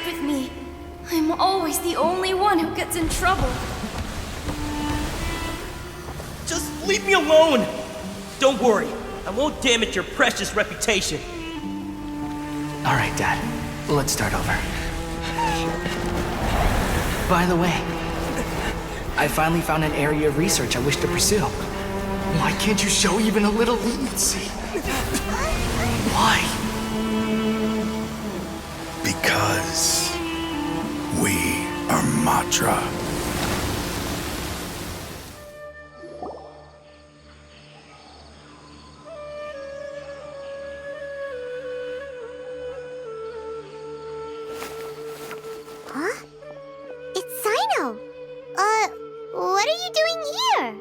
with me. I'm always the only one who gets in trouble. Just leave me alone! Don't worry, I won't damage your precious reputation. Alright, Dad. Let's start over. By the way, I finally found an area of research I wish to pursue. Why can't you show even a little leniency? Why? Because we are Matra. Huh? It's Cyno! What are you doing here?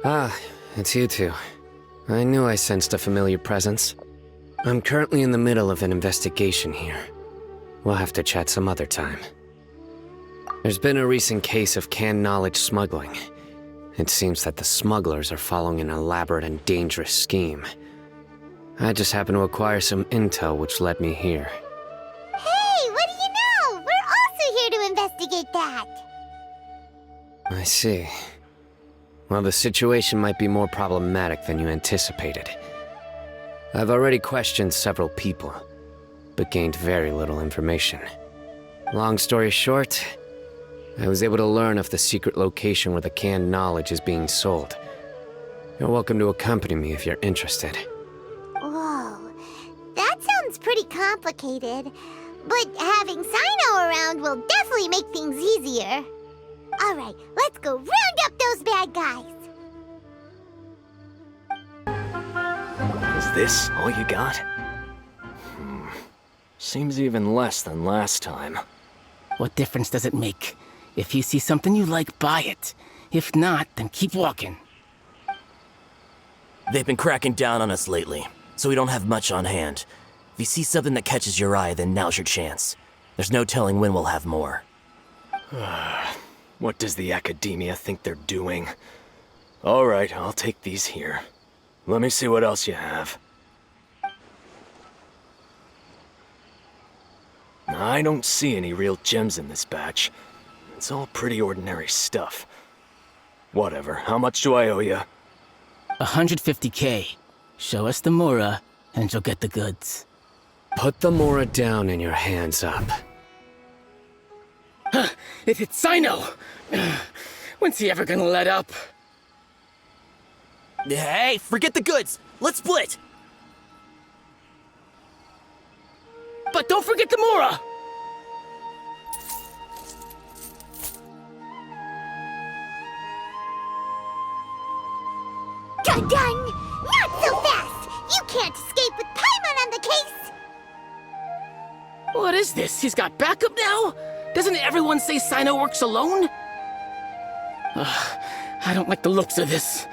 Ah, it's you two. I knew I sensed a familiar presence. I'm currently in the middle of an investigation here. We'll have to chat some other time. There's been a recent case of canned knowledge smuggling. It seems that the smugglers are following an elaborate and dangerous scheme. I just happened to acquire some intel which led me here. Hey, what do you know? We're also here to investigate that. I see. Well, the situation might be more problematic than you anticipated. I've already questioned several people, but gained very little information. Long story short, I was able to learn of the secret location where the canned knowledge is being sold. You're welcome to accompany me if you're interested. Whoa, that sounds pretty complicated. But having Cyno around will definitely make things easier. Alright, let's go round up those bad guys. Is this all you got? Seems even less than last time. What difference does it make? If you see something you like, buy it. If not, then keep walking. They've been cracking down on us lately, so we don't have much on hand. If you see something that catches your eye, then now's your chance. There's no telling when we'll have more. What does the academia think they're doing? Alright, I'll take these here. Let me see what else you have. I don't see any real gems in this batch. It's all pretty ordinary stuff. Whatever, how much do I owe you? 150K. Show us the Mora, and you'll get the goods. Put the Mora down and your hands up. It's Cyno! When's he ever gonna let up? Hey, forget the goods! Let's split! But don't forget the Mora! Done! Not so fast! You can't escape with Paimon on the case! What is this? He's got backup now? Doesn't everyone say Cyno works alone? I don't like the looks of this.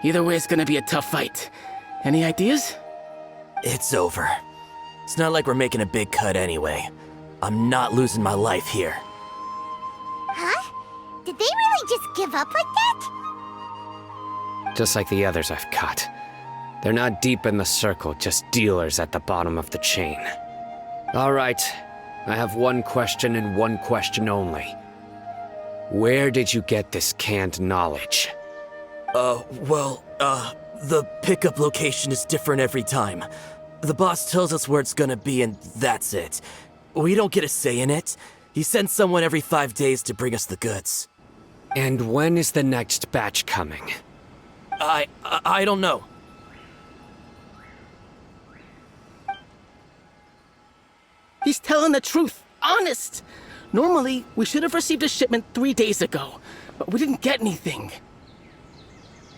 Either way, it's gonna be a tough fight. Any ideas? It's over. It's not like we're making a big cut anyway. I'm not losing my life here. Huh? Did they really just give up like that? Just like the others I've caught. They're not deep in the circle, just dealers at the bottom of the chain. All right, I have one question and one question only. Where did you get this canned knowledge? The pickup location is different every time. The boss tells us where it's gonna be and that's it. We don't get a say in it. He sends someone every 5 days to bring us the goods. And when is the next batch coming? I don't know. He's telling the truth. Honest. Normally, we should have received a shipment 3 days ago, but we didn't get anything.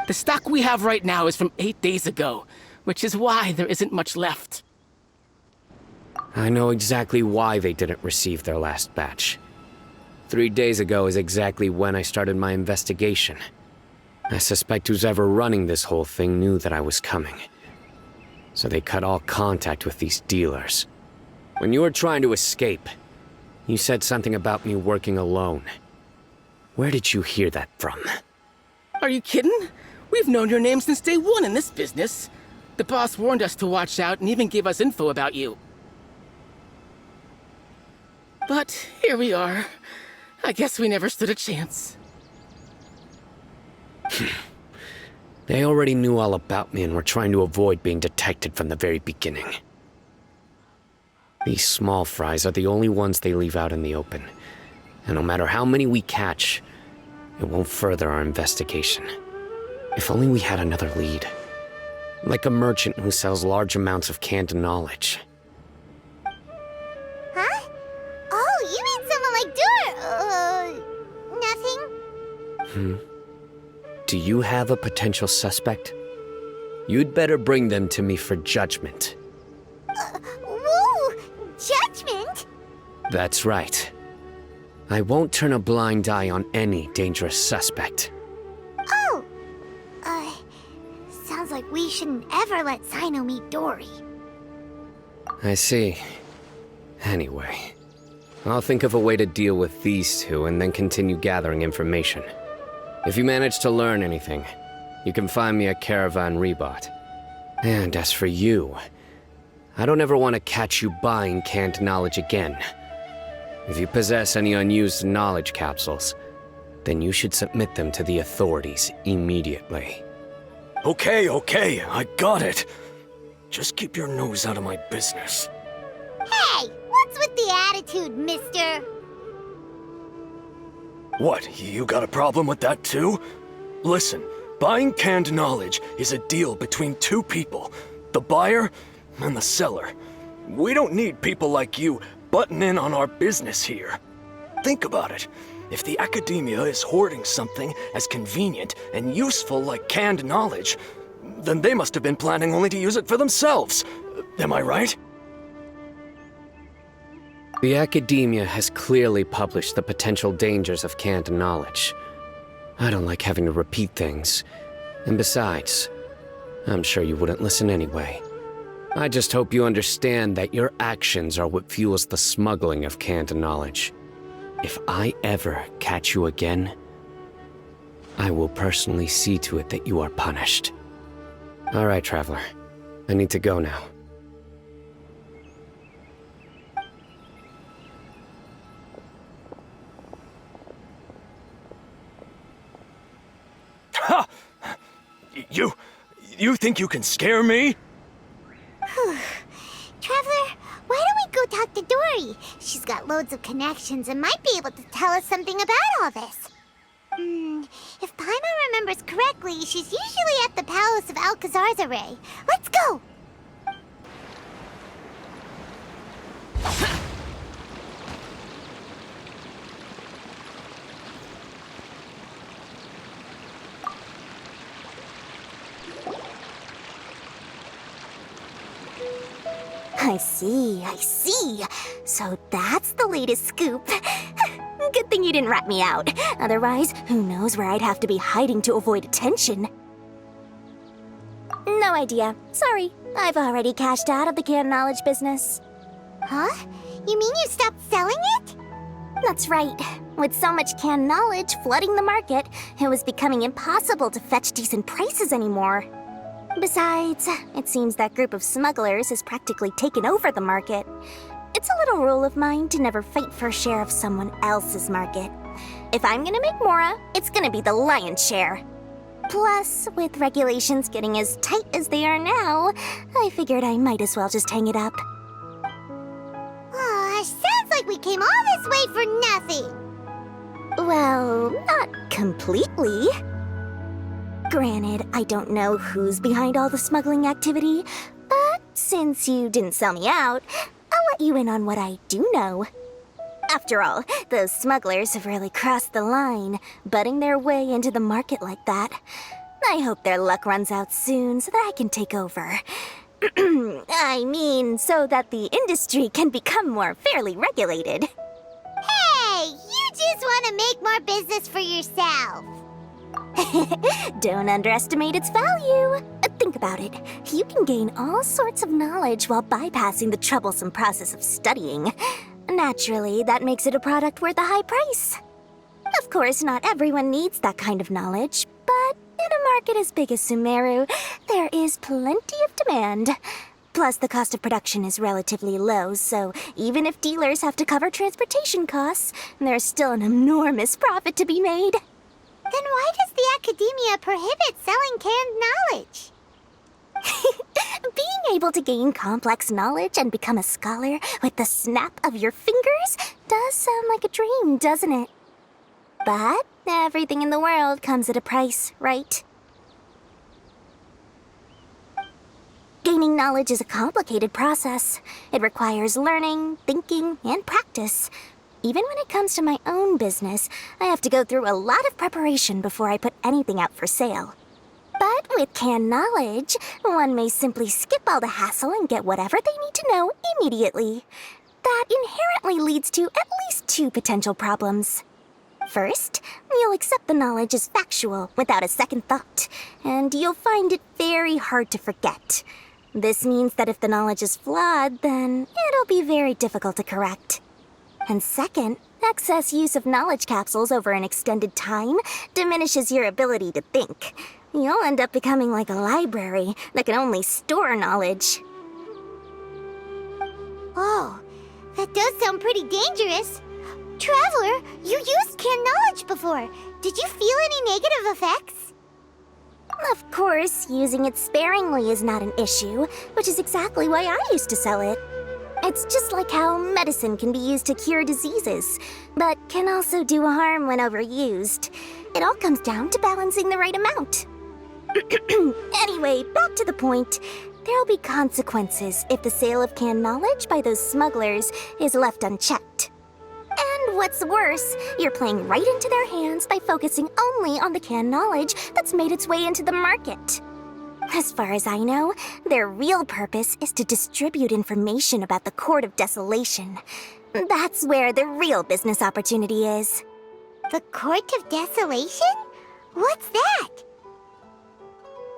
The stock we have right now is from 8 days ago, which is why there isn't much left. I know exactly why they didn't receive their last batch. 3 days ago is exactly when I started my investigation. I suspect who's ever running this whole thing knew that I was coming. So they cut all contact with these dealers. When you were trying to escape, you said something about me working alone. Where did you hear that from? Are you kidding? We've known your name since day one in this business. The boss warned us to watch out and even gave us info about you. But here we are. I guess we never stood a chance. They already knew all about me and were trying to avoid being detected from the very beginning. These small fries are the only ones they leave out in the open. And no matter how many we catch, it won't further our investigation. If only we had another lead. Like a merchant who sells large amounts of canned knowledge. Huh? Oh, you mean someone like Nothing? Do you have a potential suspect? You'd better bring them to me for judgment. Whoa! Judgment? That's right. I won't turn a blind eye on any dangerous suspect. Oh! Sounds like we shouldn't ever let Cyno meet Dory. I see. Anyway, I'll think of a way to deal with these two and then continue gathering information. If you manage to learn anything, you can find me at Caravan Rebot. And as for you, I don't ever want to catch you buying canned knowledge again. If you possess any unused knowledge capsules, then you should submit them to the authorities immediately. Okay, I got it. Just keep your nose out of my business. Hey! What's with the attitude, mister? What, you got a problem with that too? Listen, buying canned knowledge is a deal between two people, the buyer and the seller. We don't need people like you butting in on our business here. Think about it. If the academia is hoarding something as convenient and useful like canned knowledge, then they must have been planning only to use it for themselves. Am I right? The academia has clearly published the potential dangers of canned knowledge. I don't like having to repeat things. And besides, I'm sure you wouldn't listen anyway. I just hope you understand that your actions are what fuels the smuggling of canned knowledge. If I ever catch you again, I will personally see to it that you are punished. All right, Traveler. I need to go now. Ha! You think you can scare me? Traveler, why don't we go talk to Dory? She's got loads of connections and might be able to tell us something about all this. If Paimon remembers correctly, she's usually at the Palace of Alcazar's Array. Let's go! I see. So that's the latest scoop. Good thing you didn't rat me out. Otherwise, who knows where I'd have to be hiding to avoid attention. No idea. Sorry. I've already cashed out of the canned knowledge business. Huh? You mean you stopped selling it? That's right. With so much canned knowledge flooding the market, it was becoming impossible to fetch decent prices anymore. Besides, it seems that group of smugglers has practically taken over the market. It's a little rule of mine to never fight for a share of someone else's market. If I'm gonna make Mora, it's gonna be the lion's share. Plus, with regulations getting as tight as they are now, I figured I might as well just hang it up. Aw, sounds like we came all this way for nothing. Well, not completely. Granted, I don't know who's behind all the smuggling activity, but since you didn't sell me out, I'll let you in on what I do know. After all, those smugglers have really crossed the line, butting their way into the market like that. I hope their luck runs out soon so that I can take over. I mean, so that the industry can become more fairly regulated. Hey, you just want to make more business for yourself. Don't underestimate its value. Think about it. You can gain all sorts of knowledge while bypassing the troublesome process of studying. Naturally, that makes it a product worth a high price. Of course, not everyone needs that kind of knowledge, but in a market as big as Sumeru, there is plenty of demand. Plus, the cost of production is relatively low, so even if dealers have to cover transportation costs, there's still an enormous profit to be made. Then why does the Academia prohibit selling canned knowledge? Being able to gain complex knowledge and become a scholar with the snap of your fingers does sound like a dream, doesn't it? But everything in the world comes at a price, right? Gaining knowledge is a complicated process. It requires learning, thinking, and practice. Even when it comes to my own business, I have to go through a lot of preparation before I put anything out for sale. But with canned knowledge, one may simply skip all the hassle and get whatever they need to know immediately. That inherently leads to at least two potential problems. First, you'll accept the knowledge as factual without a second thought, and you'll find it very hard to forget. This means that if the knowledge is flawed, then it'll be very difficult to correct. And second, excess use of knowledge capsules over an extended time diminishes your ability to think. You'll end up becoming like a library that can only store knowledge. Oh, that does sound pretty dangerous. Traveler, you used canned knowledge before. Did you feel any negative effects? Of course, using it sparingly is not an issue, which is exactly why I used to sell it. It's just like how medicine can be used to cure diseases, but can also do harm when overused. It all comes down to balancing the right amount. Anyway, back to the point. There'll be consequences if the sale of canned knowledge by those smugglers is left unchecked. And what's worse, you're playing right into their hands by focusing only on the canned knowledge that's made its way into the market. As far as I know, their real purpose is to distribute information about the Court of Desolation. That's where the real business opportunity is. The Court of Desolation? What's that?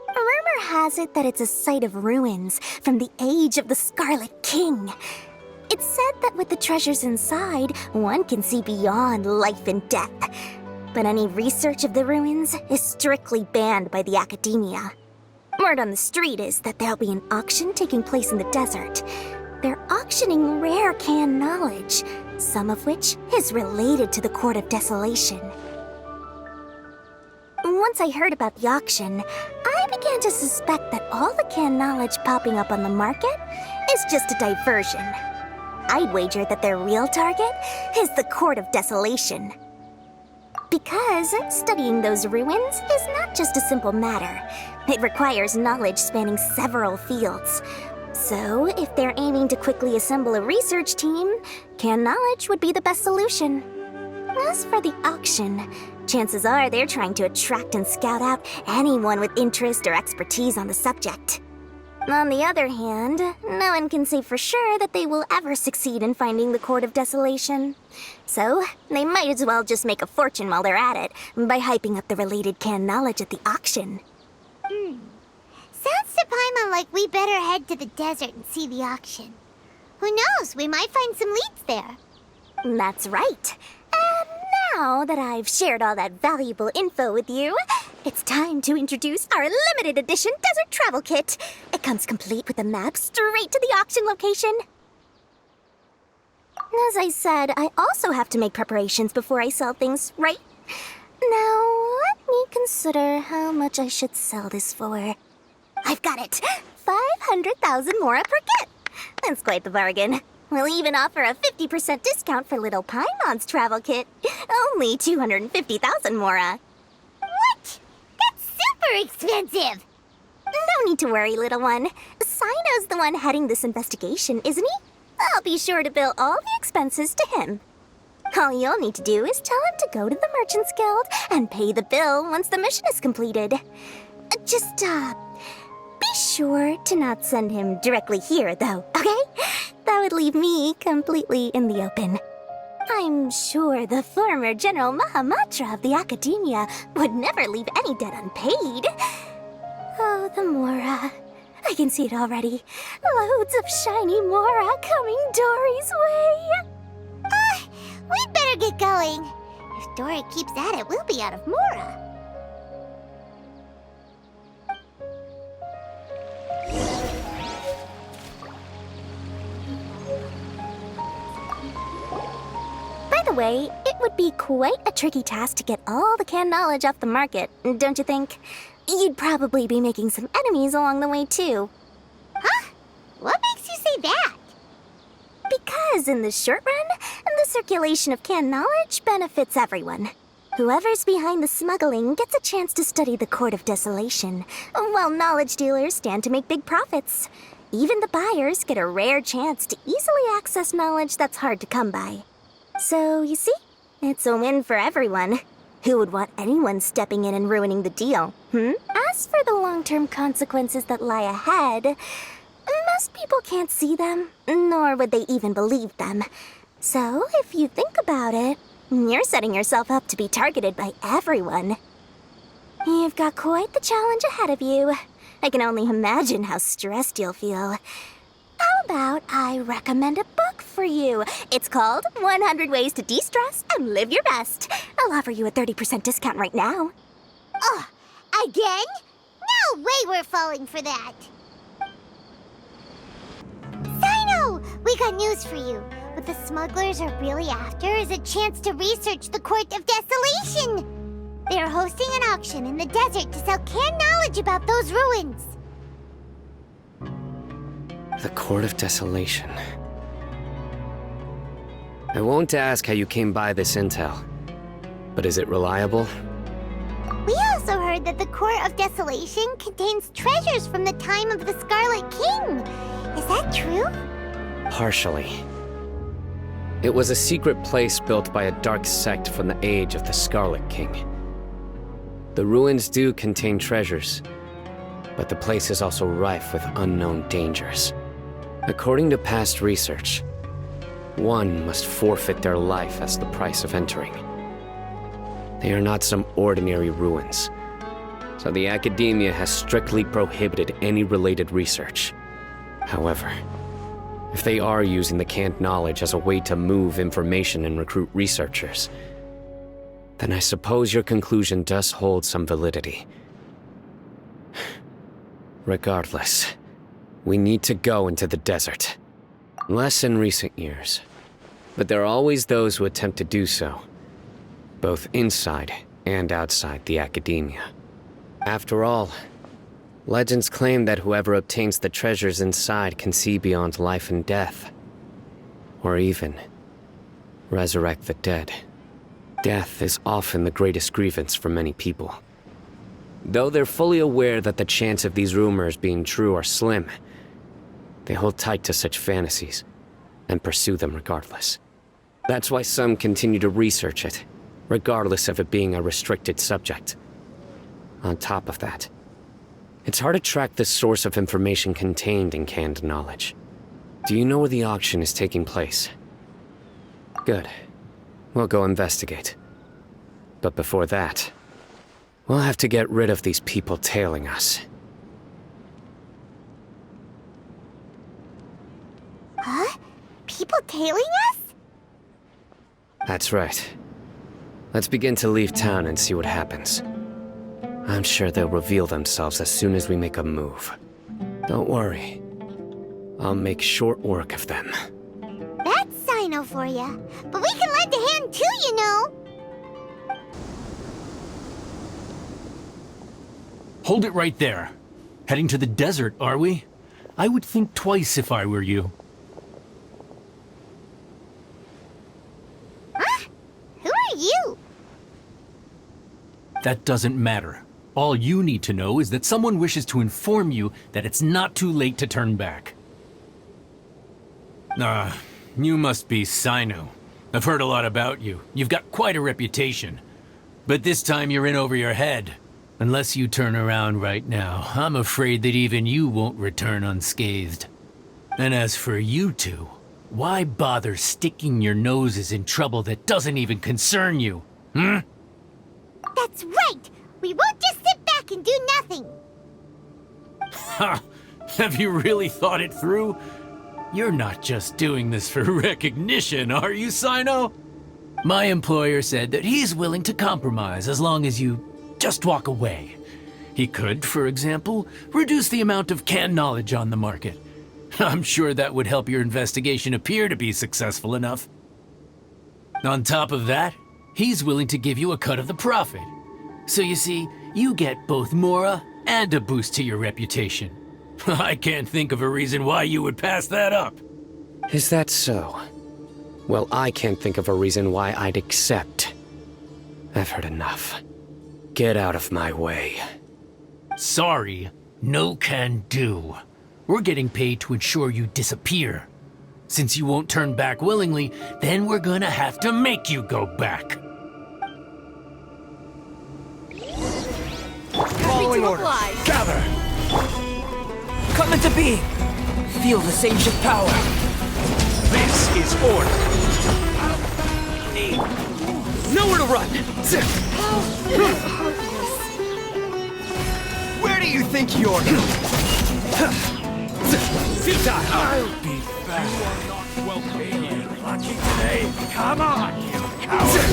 Rumor has it that it's a site of ruins from the age of the Scarlet King. It's said that with the treasures inside, one can see beyond life and death. But any research of the ruins is strictly banned by the Academia. Word on the street is that there'll be an auction taking place in the desert. They're auctioning rare canned knowledge, some of which is related to the Court of Desolation. Once I heard about the auction, I began to suspect that all the canned knowledge popping up on the market is just a diversion. I'd wager that their real target is the Court of Desolation. Because studying those ruins is not just a simple matter. It requires knowledge spanning several fields. So, if they're aiming to quickly assemble a research team, canned knowledge would be the best solution. As for the auction, chances are they're trying to attract and scout out anyone with interest or expertise on the subject. On the other hand, no one can say for sure that they will ever succeed in finding the Court of Desolation. So, they might as well just make a fortune while they're at it by hyping up the related canned knowledge at the auction. Sounds to Paimon like we better head to the desert and see the auction. Who knows, we might find some leads there. That's right. And now that I've shared all that valuable info with you, it's time to introduce our limited edition desert travel kit. It comes complete with a map straight to the auction location. As I said, I also have to make preparations before I sell things, right? Now, let me consider how much I should sell this for. I've got it! 500,000 mora per kit! That's quite the bargain. We'll even offer a 50% discount for little Paimon's travel kit. Only 250,000 mora. What? That's super expensive! No need to worry, little one. Cyno's the one heading this investigation, isn't he? I'll be sure to bill all the expenses to him. All you'll need to do is tell him to go to the Merchants Guild and pay the bill once the mission is completed. Just, be sure to not send him directly here, though, okay? That would leave me completely in the open. I'm sure the former General Mahamatra of the Academia would never leave any debt unpaid. Oh, the Mora. I can see it already. Loads of shiny Mora coming Dory's way. We'd better get going. If Dory keeps at it, we'll be out of Mora. way, it would be quite a tricky task to get all the canned knowledge off the market, don't you think? You'd probably be making some enemies along the way, too. Huh? What makes you say that? Because in the short run, the circulation of canned knowledge benefits everyone. Whoever's behind the smuggling gets a chance to study the Court of Desolation, while knowledge dealers stand to make big profits. Even the buyers get a rare chance to easily access knowledge that's hard to come by. So, you see, it's a win for everyone. Who would want anyone stepping in and ruining the deal, As for the long-term consequences that lie ahead, most people can't see them, nor would they even believe them. So, if you think about it, you're setting yourself up to be targeted by everyone. You've got quite the challenge ahead of you. I can only imagine how stressed you'll feel. How about I recommend a book for you? It's called 100 Ways to De-Stress and Live Your Best. I'll offer you a 30% discount right now. Oh, again? No way we're falling for that. Cyno, we got news for you. What the smugglers are really after is a chance to research the Court of Desolation. They are hosting an auction in the desert to sell canned knowledge about those ruins. The Court of Desolation. I won't ask how you came by this intel, but is it reliable? We also heard that the Court of Desolation contains treasures from the time of the Scarlet King. Is that true? Partially. It was a secret place built by a dark sect from the age of the Scarlet King. The ruins do contain treasures, but the place is also rife with unknown dangers. According to past research, one must forfeit their life as the price of entering. They are not some ordinary ruins, so the Academia has strictly prohibited any related research. However, if they are using the canned knowledge as a way to move information and recruit researchers, then I suppose your conclusion does hold some validity. Regardless, we need to go into the desert. Less in recent years, but there are always those who attempt to do so, both inside and outside the Academia. After all, legends claim that whoever obtains the treasures inside can see beyond life and death, or even resurrect the dead. Death is often the greatest grievance for many people. Though they're fully aware that the chance of these rumors being true are slim, they hold tight to such fantasies and pursue them regardless. That's why some continue to research it, regardless of it being a restricted subject. On top of that, it's hard to track the source of information contained in canned knowledge. Do you know where the auction is taking place? Good. We'll go investigate. But before that, we'll have to get rid of these people tailing us. Huh? People tailing us? That's right. Let's begin to leave town and see what happens. I'm sure they'll reveal themselves as soon as we make a move. Don't worry. I'll make short work of them. That's Cyno for ya. But we can lend a hand too, you know. Hold it right there. Heading to the desert, are we? I would think twice if I were you. Huh? Who are you? That doesn't matter. All you need to know is that someone wishes to inform you that it's not too late to turn back. You must be Cyno. I've heard a lot about you. You've got quite a reputation. But this time you're in over your head. Unless you turn around right now, I'm afraid that even you won't return unscathed. And as for you two, why bother sticking your noses in trouble that doesn't even concern you? That's right! We won't just sit back and do nothing! Ha! Have you really thought it through? You're not just doing this for recognition, are you, Cyno? My employer said that he's willing to compromise as long as you just walk away. He could, for example, reduce the amount of canned knowledge on the market. I'm sure that would help your investigation appear to be successful enough. On top of that, he's willing to give you a cut of the profit. So you see, you get both Mora and a boost to your reputation. I can't think of a reason why you would pass that up. Is that so? Well, I can't think of a reason why I'd accept. I've heard enough. Get out of my way. Sorry, no can do. We're getting paid to ensure you disappear. Since you won't turn back willingly, then we're gonna have to make you go back. Following orders. Gather. Come into being! Feel the sage of power! This is order. Nowhere to run. Where do you think you're going? Futile. I'll be back. You are not welcome here. Lucky today. Come on, you coward.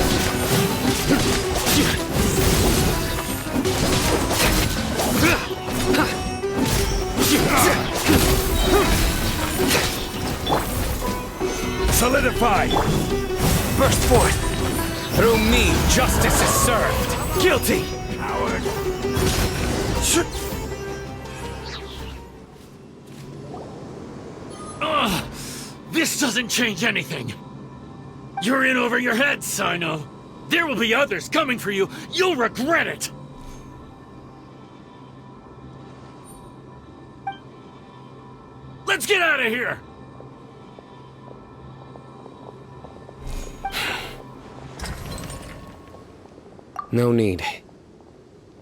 Solidify! Burst forth! Through me, justice is served! Guilty! Coward! This doesn't change anything! You're in over your head, Cyno! There will be others coming for you! You'll regret it! Let's get out of here! No need.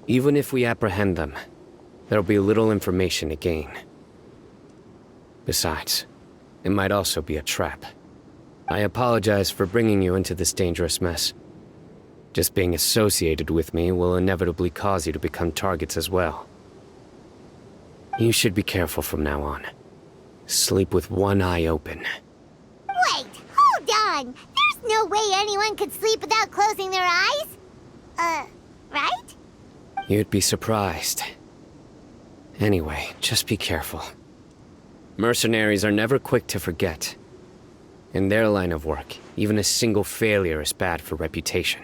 Even if we apprehend them, there'll be little information to gain. Besides, it might also be a trap. I apologize for bringing you into this dangerous mess. Just being associated with me will inevitably cause you to become targets as well. You should be careful from now on. Sleep with one eye open. Wait, hold on! There's no way anyone could sleep without closing their eyes? Right? You'd be surprised. Anyway, just be careful. Mercenaries are never quick to forget. In their line of work, even a single failure is bad for reputation.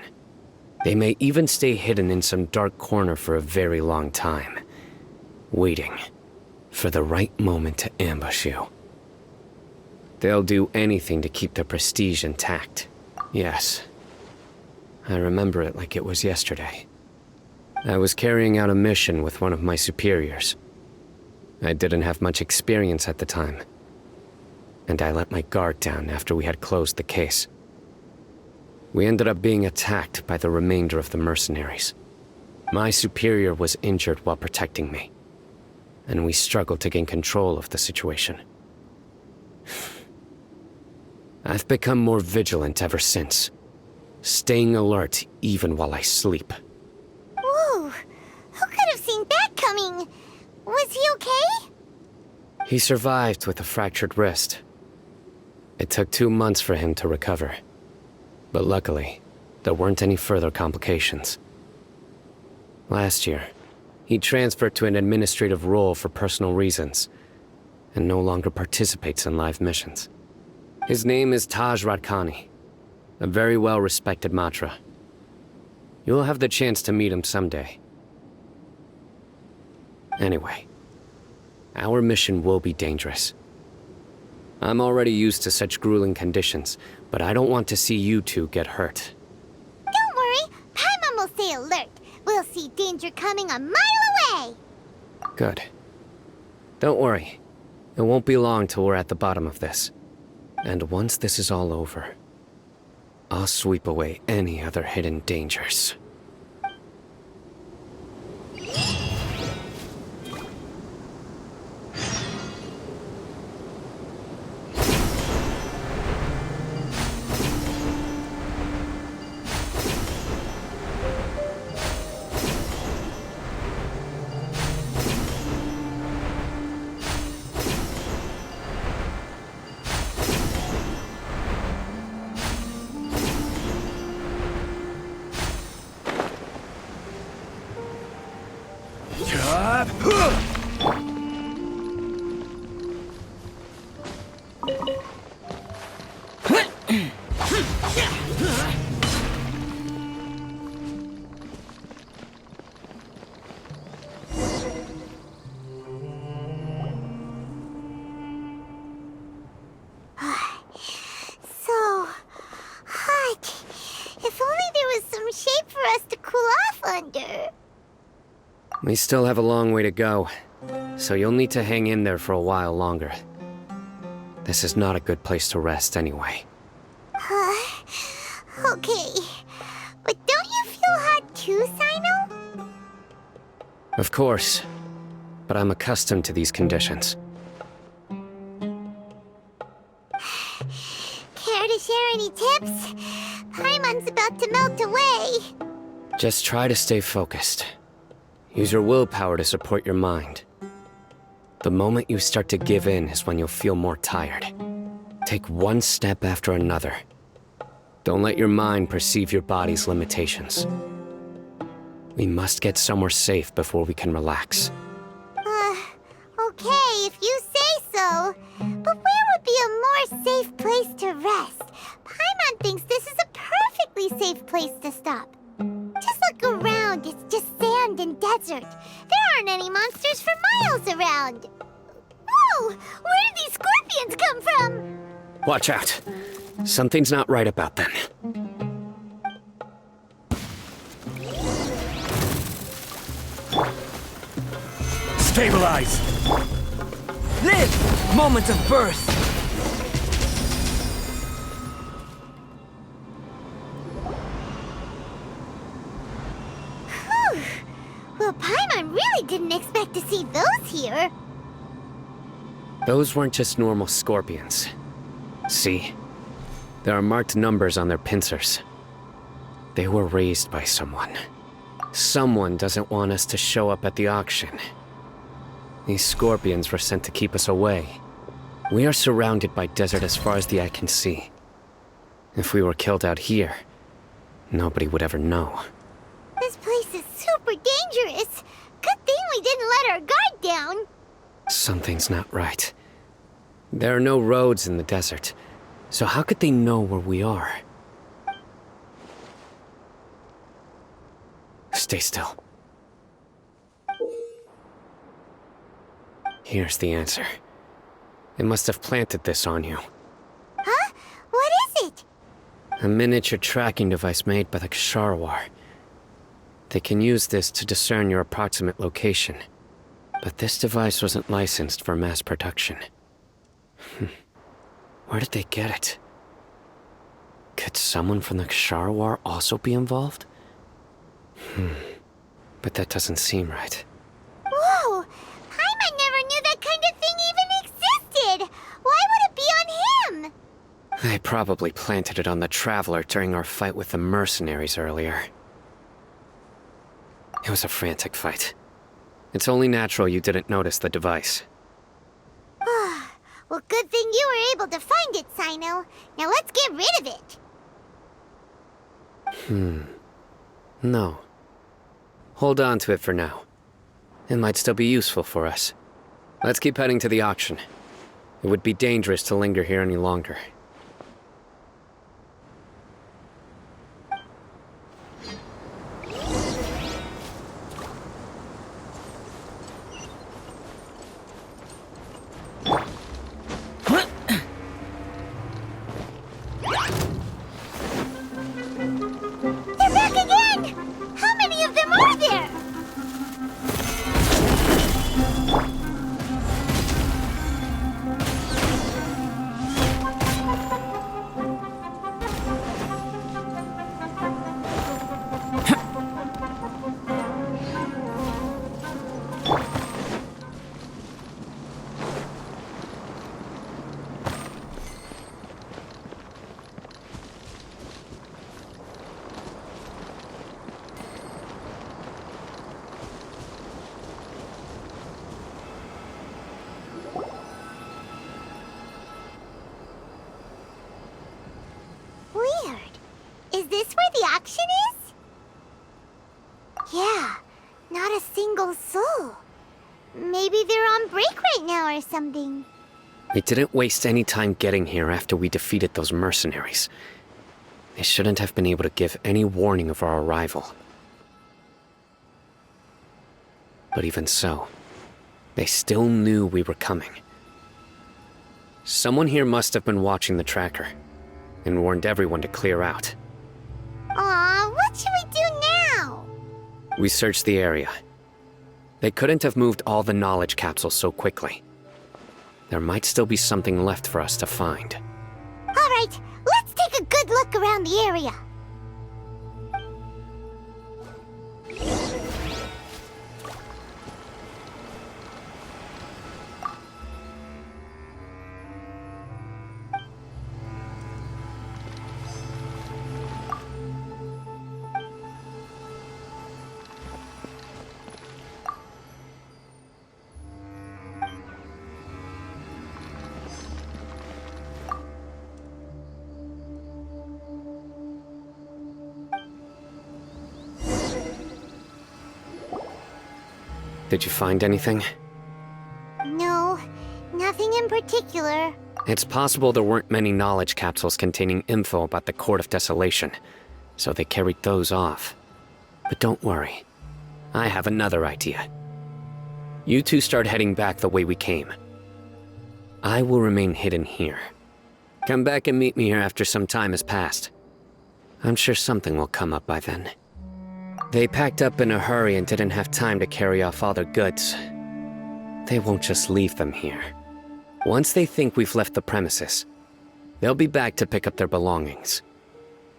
They may even stay hidden in some dark corner for a very long time, waiting for the right moment to ambush you. They'll do anything to keep their prestige intact. Yes, I remember it like it was yesterday. I was carrying out a mission with one of my superiors. I didn't have much experience at the time, and I let my guard down after we had closed the case. We ended up being attacked by the remainder of the mercenaries. My superior was injured while protecting me, and we struggled to gain control of the situation. I've become more vigilant ever since, staying alert even while I sleep. Whoa! Who could have seen that coming? Was he okay? He survived with a fractured wrist. It took 2 months for him to recover. But luckily, there weren't any further complications. Last year, he transferred to an administrative role for personal reasons, and no longer participates in live missions. His name is Taj Radkani, a very well-respected Matra. You'll have the chance to meet him someday. Anyway, our mission will be dangerous. I'm already used to such grueling conditions, but I don't want to see you two get hurt. Don't worry, Paimon will stay alert. We'll see danger coming a mile away. Good. Don't worry. It won't be long till we're at the bottom of this. And once this is all over, I'll sweep away any other hidden dangers. some shape for us to cool off under. We still have a long way to go, so you'll need to hang in there for a while longer. This is not a good place to rest anyway. Okay. But don't you feel hot too, Cyno? Of course, but I'm accustomed to these conditions. Care to share any tips? Paimon's about to melt away. Just try to stay focused. Use your willpower to support your mind. The moment you start to give in is when you'll feel more tired. Take one step after another. Don't let your mind perceive your body's limitations. We must get somewhere safe before we can relax. Okay, if you say so. But where would be a more safe place to rest? Paimon thinks this is a perfectly safe place to stop. Just look around, it's just sand and desert. There aren't any monsters for miles around. Whoa! Where did these scorpions come from? Watch out. Something's not right about them. Stabilize! Live! Moment of birth! Whew. Well, Paimon really didn't expect to see those here. Those weren't just normal scorpions. See? There are marked numbers on their pincers. They were raised by someone. Someone doesn't want us to show up at the auction. These scorpions were sent to keep us away. We are surrounded by desert as far as the eye can see. If we were killed out here, nobody would ever know. This place is super dangerous. Good thing we didn't let our guard down. Something's not right. There are no roads in the desert, so how could they know where we are? Stay still. Here's the answer. They must have planted this on you. Huh? What is it? A miniature tracking device made by the Ksharawar. They can use this to discern your approximate location. But this device wasn't licensed for mass production. Where did they get it? Could someone from the Ksharawar also be involved? But that doesn't seem right. Whoa! Paimon never knew that kind of thing even existed! Why would it be on him? They probably planted it on the Traveler during our fight with the mercenaries earlier. It was a frantic fight. It's only natural you didn't notice the device. Well, good thing you were able to find it, Cyno. Now let's get rid of it. No. Hold on to it for now. It might still be useful for us. Let's keep heading to the auction. It would be dangerous to linger here any longer. They're back again! How many of them are there? Weird. Is this where the auction is? Yeah, not a single soul. Maybe they're on break right now or something. We didn't waste any time getting here after we defeated those mercenaries. They shouldn't have been able to give any warning of our arrival. But even so, they still knew we were coming. Someone here must have been watching the tracker and warned everyone to clear out. Aw, what should we We searched the area. They couldn't have moved all the knowledge capsules so quickly. There might still be something left for us to find. Alright, let's take a good look around the area. Did you find anything? No, nothing in particular. It's possible there weren't many knowledge capsules containing info about the Court of Desolation, so they carried those off. But don't worry. I have another idea. You two start heading back the way we came. I will remain hidden here. Come back and meet me here after some time has passed. I'm sure something will come up by then. They packed up in a hurry and didn't have time to carry off all their goods. They won't just leave them here. Once they think we've left the premises, they'll be back to pick up their belongings.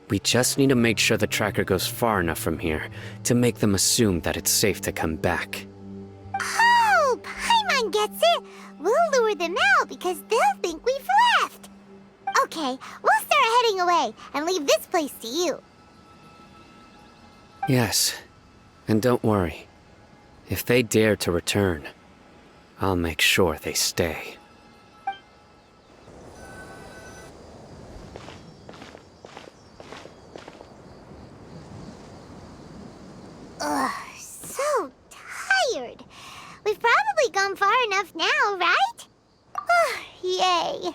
We just need to make sure the tracker goes far enough from here to make them assume that it's safe to come back. Oh, Paimon gets it! We'll lure them out because they'll think we've left! Okay, we'll start heading away and leave this place to you. Yes, and don't worry. If they dare to return, I'll make sure they stay. Ugh, so tired. We've probably gone far enough now, right? Yay.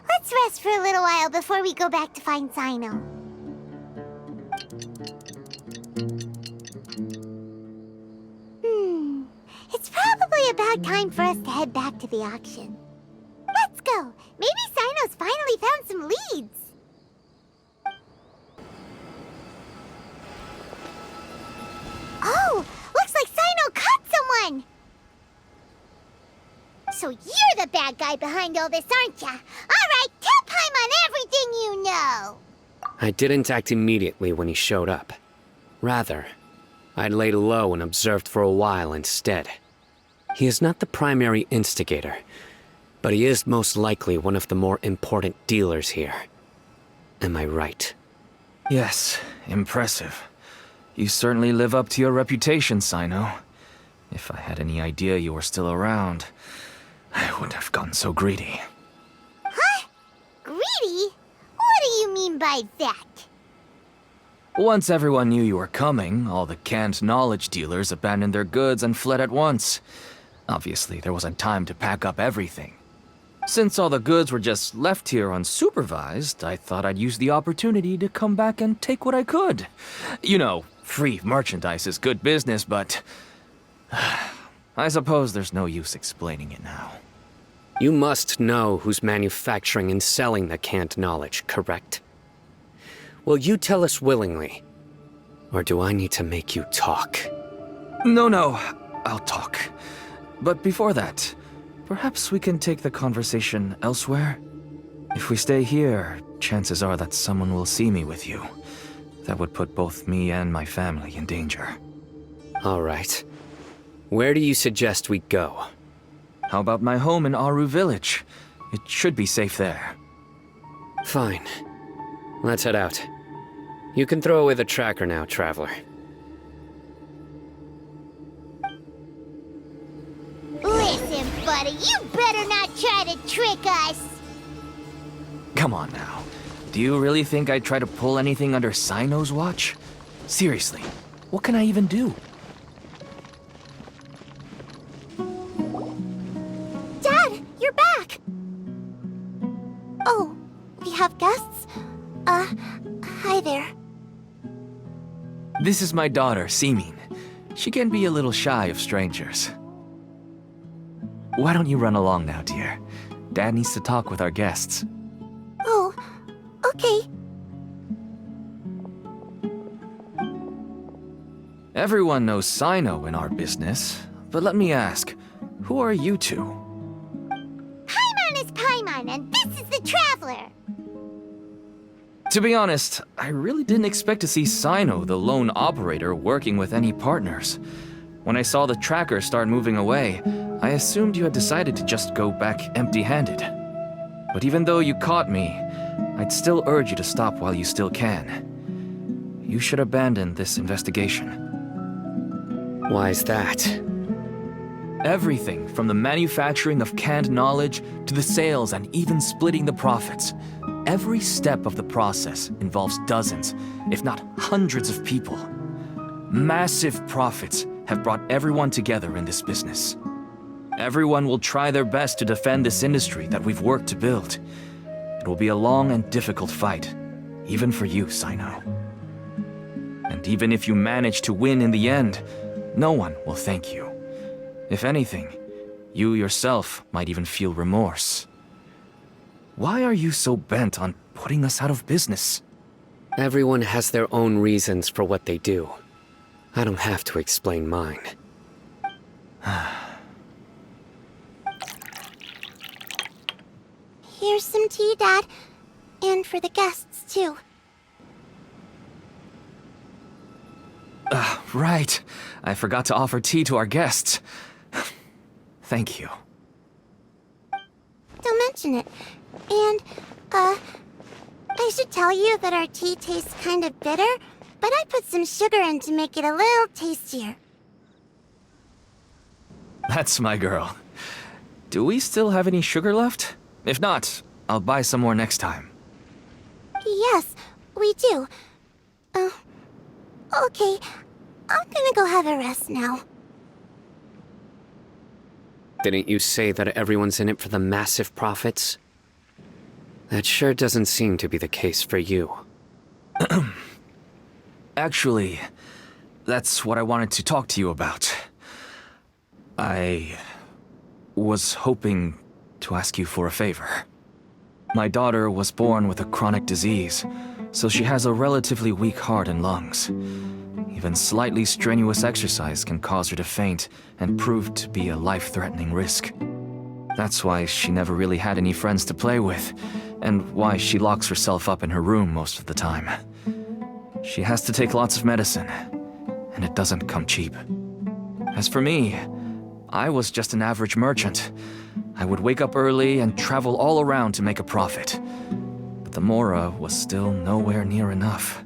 Let's rest for a little while before we go back to find Cyno. It's probably about time for us to head back to the auction. Let's go. Maybe Cyno's finally found some leads. Oh, looks like Cyno caught someone. So you're the bad guy behind all this, aren't ya? All right, tell Paimon everything you know. I didn't act immediately when he showed up. Rather, I laid low and observed for a while instead. He is not the primary instigator, but he is most likely one of the more important dealers here. Am I right? Yes, impressive. You certainly live up to your reputation, Cyno. If I had any idea you were still around, I wouldn't have gotten so greedy. Huh? Greedy? What do you mean by that? Once everyone knew you were coming, all the canned knowledge dealers abandoned their goods and fled at once. Obviously, there wasn't time to pack up everything. Since all the goods were just left here unsupervised, I thought I'd use the opportunity to come back and take what I could. You know, free merchandise is good business, but I suppose there's no use explaining it now. You must know who's manufacturing and selling the canned knowledge, correct? Will you tell us willingly? Or do I need to make you talk? No, I'll talk. But before that, perhaps we can take the conversation elsewhere? If we stay here, chances are that someone will see me with you. That would put both me and my family in danger. All right. Where do you suggest we go? How about my home in Aru Village? It should be safe there. Fine. Let's head out. You can throw away the tracker now, traveler. Listen, buddy, you better not try to trick us. Come on now. Do you really think I'd try to pull anything under Cyno's watch? Seriously, what can I even do? Dad, you're back! Oh, we have guests? Hi there. This is my daughter, Simin. She can be a little shy of strangers. Why don't you run along now, dear? Dad needs to talk with our guests. Oh, okay. Everyone knows Cyno in our business, but let me ask, who are you two? Paimon is Paimon, and this is the Traveler. To be honest, I really didn't expect to see Cyno, the lone operator, working with any partners. When I saw the tracker start moving away, I assumed you had decided to just go back empty-handed. But even though you caught me, I'd still urge you to stop while you still can. You should abandon this investigation. Why is that? Everything from the manufacturing of canned knowledge to the sales and even splitting the profits. Every step of the process involves dozens, if not hundreds of people. Massive profits have brought everyone together in this business. Everyone will try their best to defend this industry that we've worked to build. It will be a long and difficult fight, even for you, Cyno. And even if you manage to win in the end, no one will thank you. If anything, you yourself might even feel remorse. Why are you so bent on putting us out of business? Everyone has their own reasons for what they do. I don't have to explain mine. Here's some tea, Dad. And for the guests, too. Right. I forgot to offer tea to our guests. Thank you. Don't mention it. And, I should tell you that our tea tastes kind of bitter, but I put some sugar in to make it a little tastier. That's my girl. Do we still have any sugar left? If not, I'll buy some more next time. Yes, we do. Okay. I'm gonna go have a rest now. Didn't you say that everyone's in it for the massive profits? That sure doesn't seem to be the case for you. Actually, that's what I wanted to talk to you about. I was hoping to ask you for a favor. My daughter was born with a chronic disease, so she has a relatively weak heart and lungs. Even slightly strenuous exercise can cause her to faint and prove to be a life-threatening risk. That's why she never really had any friends to play with, and why she locks herself up in her room most of the time. She has to take lots of medicine, and it doesn't come cheap. As for me, I was just an average merchant. I would wake up early and travel all around to make a profit. But the Mora was still nowhere near enough.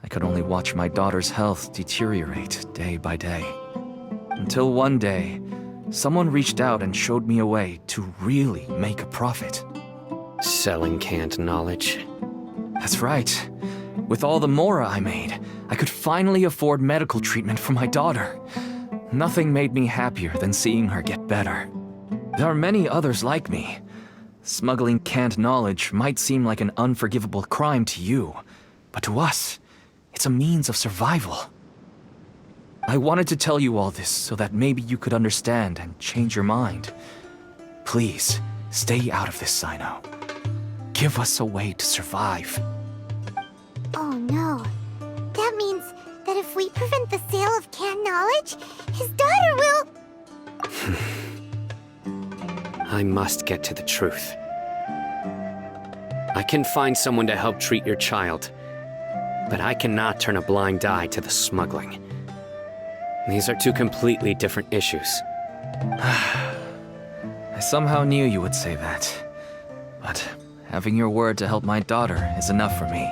I could only watch my daughter's health deteriorate day by day. Until one day, someone reached out and showed me a way to really make a profit. Selling canned knowledge? That's right. With all the Mora I made, I could finally afford medical treatment for my daughter. Nothing made me happier than seeing her get better. There are many others like me. Smuggling canned knowledge might seem like an unforgivable crime to you, but to us, it's a means of survival. I wanted to tell you all this so that maybe you could understand and change your mind. Please, stay out of this, Cyno. Give us a way to survive. Oh no. That means that if we prevent the sale of canned knowledge, his daughter will... I must get to the truth. I can find someone to help treat your child, but I cannot turn a blind eye to the smuggling. These are two completely different issues. I somehow knew you would say that. But having your word to help my daughter is enough for me.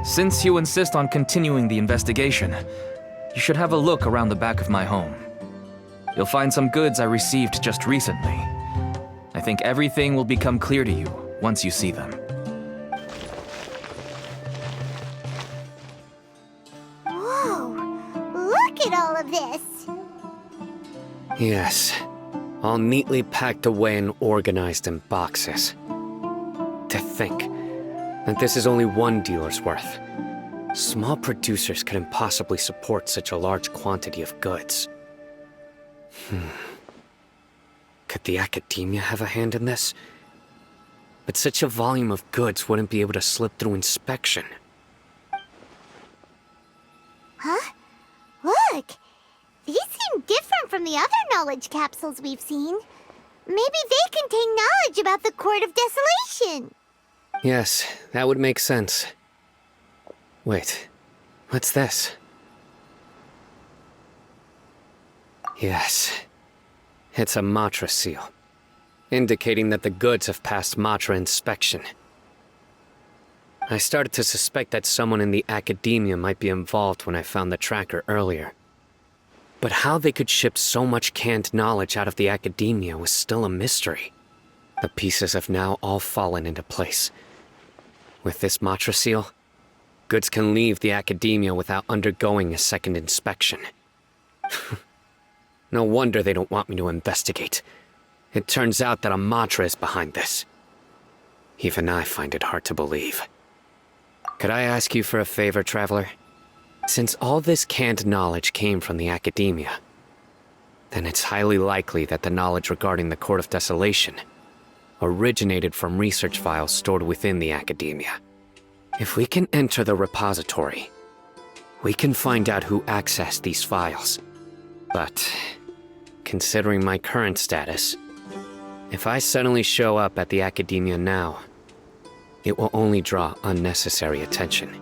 Since you insist on continuing the investigation, you should have a look around the back of my home. You'll find some goods I received just recently. I think everything will become clear to you once you see them. Whoa! Look at all of this! Yes, all neatly packed away and organized in boxes. To think that this is only one dealer's worth. Small producers couldn't possibly support such a large quantity of goods. Could the academia have a hand in this? But such a volume of goods wouldn't be able to slip through inspection. Huh? knowledge capsules we've seen. Maybe they contain knowledge about the Court of Desolation. Yes, that would make sense. Wait, what's this? Yes, it's a Matra seal, indicating that the goods have passed Matra inspection. I started to suspect that someone in the academia might be involved when I found the tracker earlier. But how they could ship so much canned knowledge out of the academia was still a mystery. The pieces have now all fallen into place. With this Matra seal, goods can leave the academia without undergoing a second inspection. No wonder they don't want me to investigate. It turns out that a Matra is behind this. Even I find it hard to believe. Could I ask you for a favor, Traveler? Since all this canned knowledge came from the academia, then it's highly likely that the knowledge regarding the Court of Desolation originated from research files stored within the academia. If we can enter the repository, we can find out who accessed these files. But, considering my current status, if I suddenly show up at the academia now, it will only draw unnecessary attention.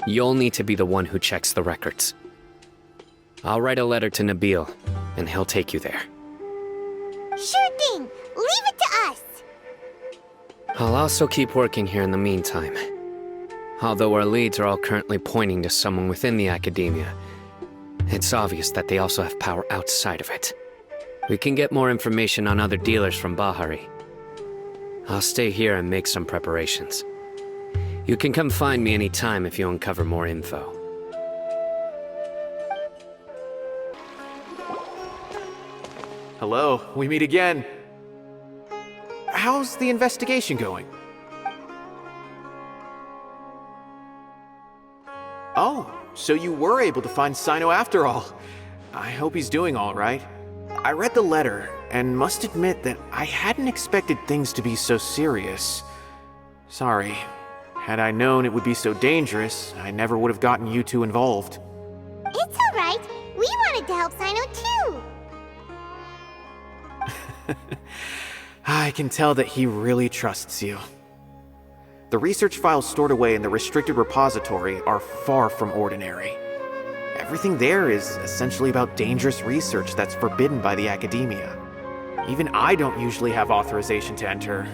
You'll need to be the one who checks the records. I'll write a letter to Nabil, and he'll take you there. Sure thing! Leave it to us! I'll also keep working here in the meantime. Although our leads are all currently pointing to someone within the academia, it's obvious that they also have power outside of it. We can get more information on other dealers from Bahari. I'll stay here and make some preparations. You can come find me anytime if you uncover more info. Hello, we meet again. How's the investigation going? Oh, so you were able to find Cyno after all. I hope he's doing all right. I read the letter, and must admit that I hadn't expected things to be so serious. Sorry. Had I known it would be so dangerous, I never would have gotten you two involved. It's alright. We wanted to help Cyno too. I can tell that he really trusts you. The research files stored away in the restricted repository are far from ordinary. Everything there is essentially about dangerous research that's forbidden by the academia. Even I don't usually have authorization to enter,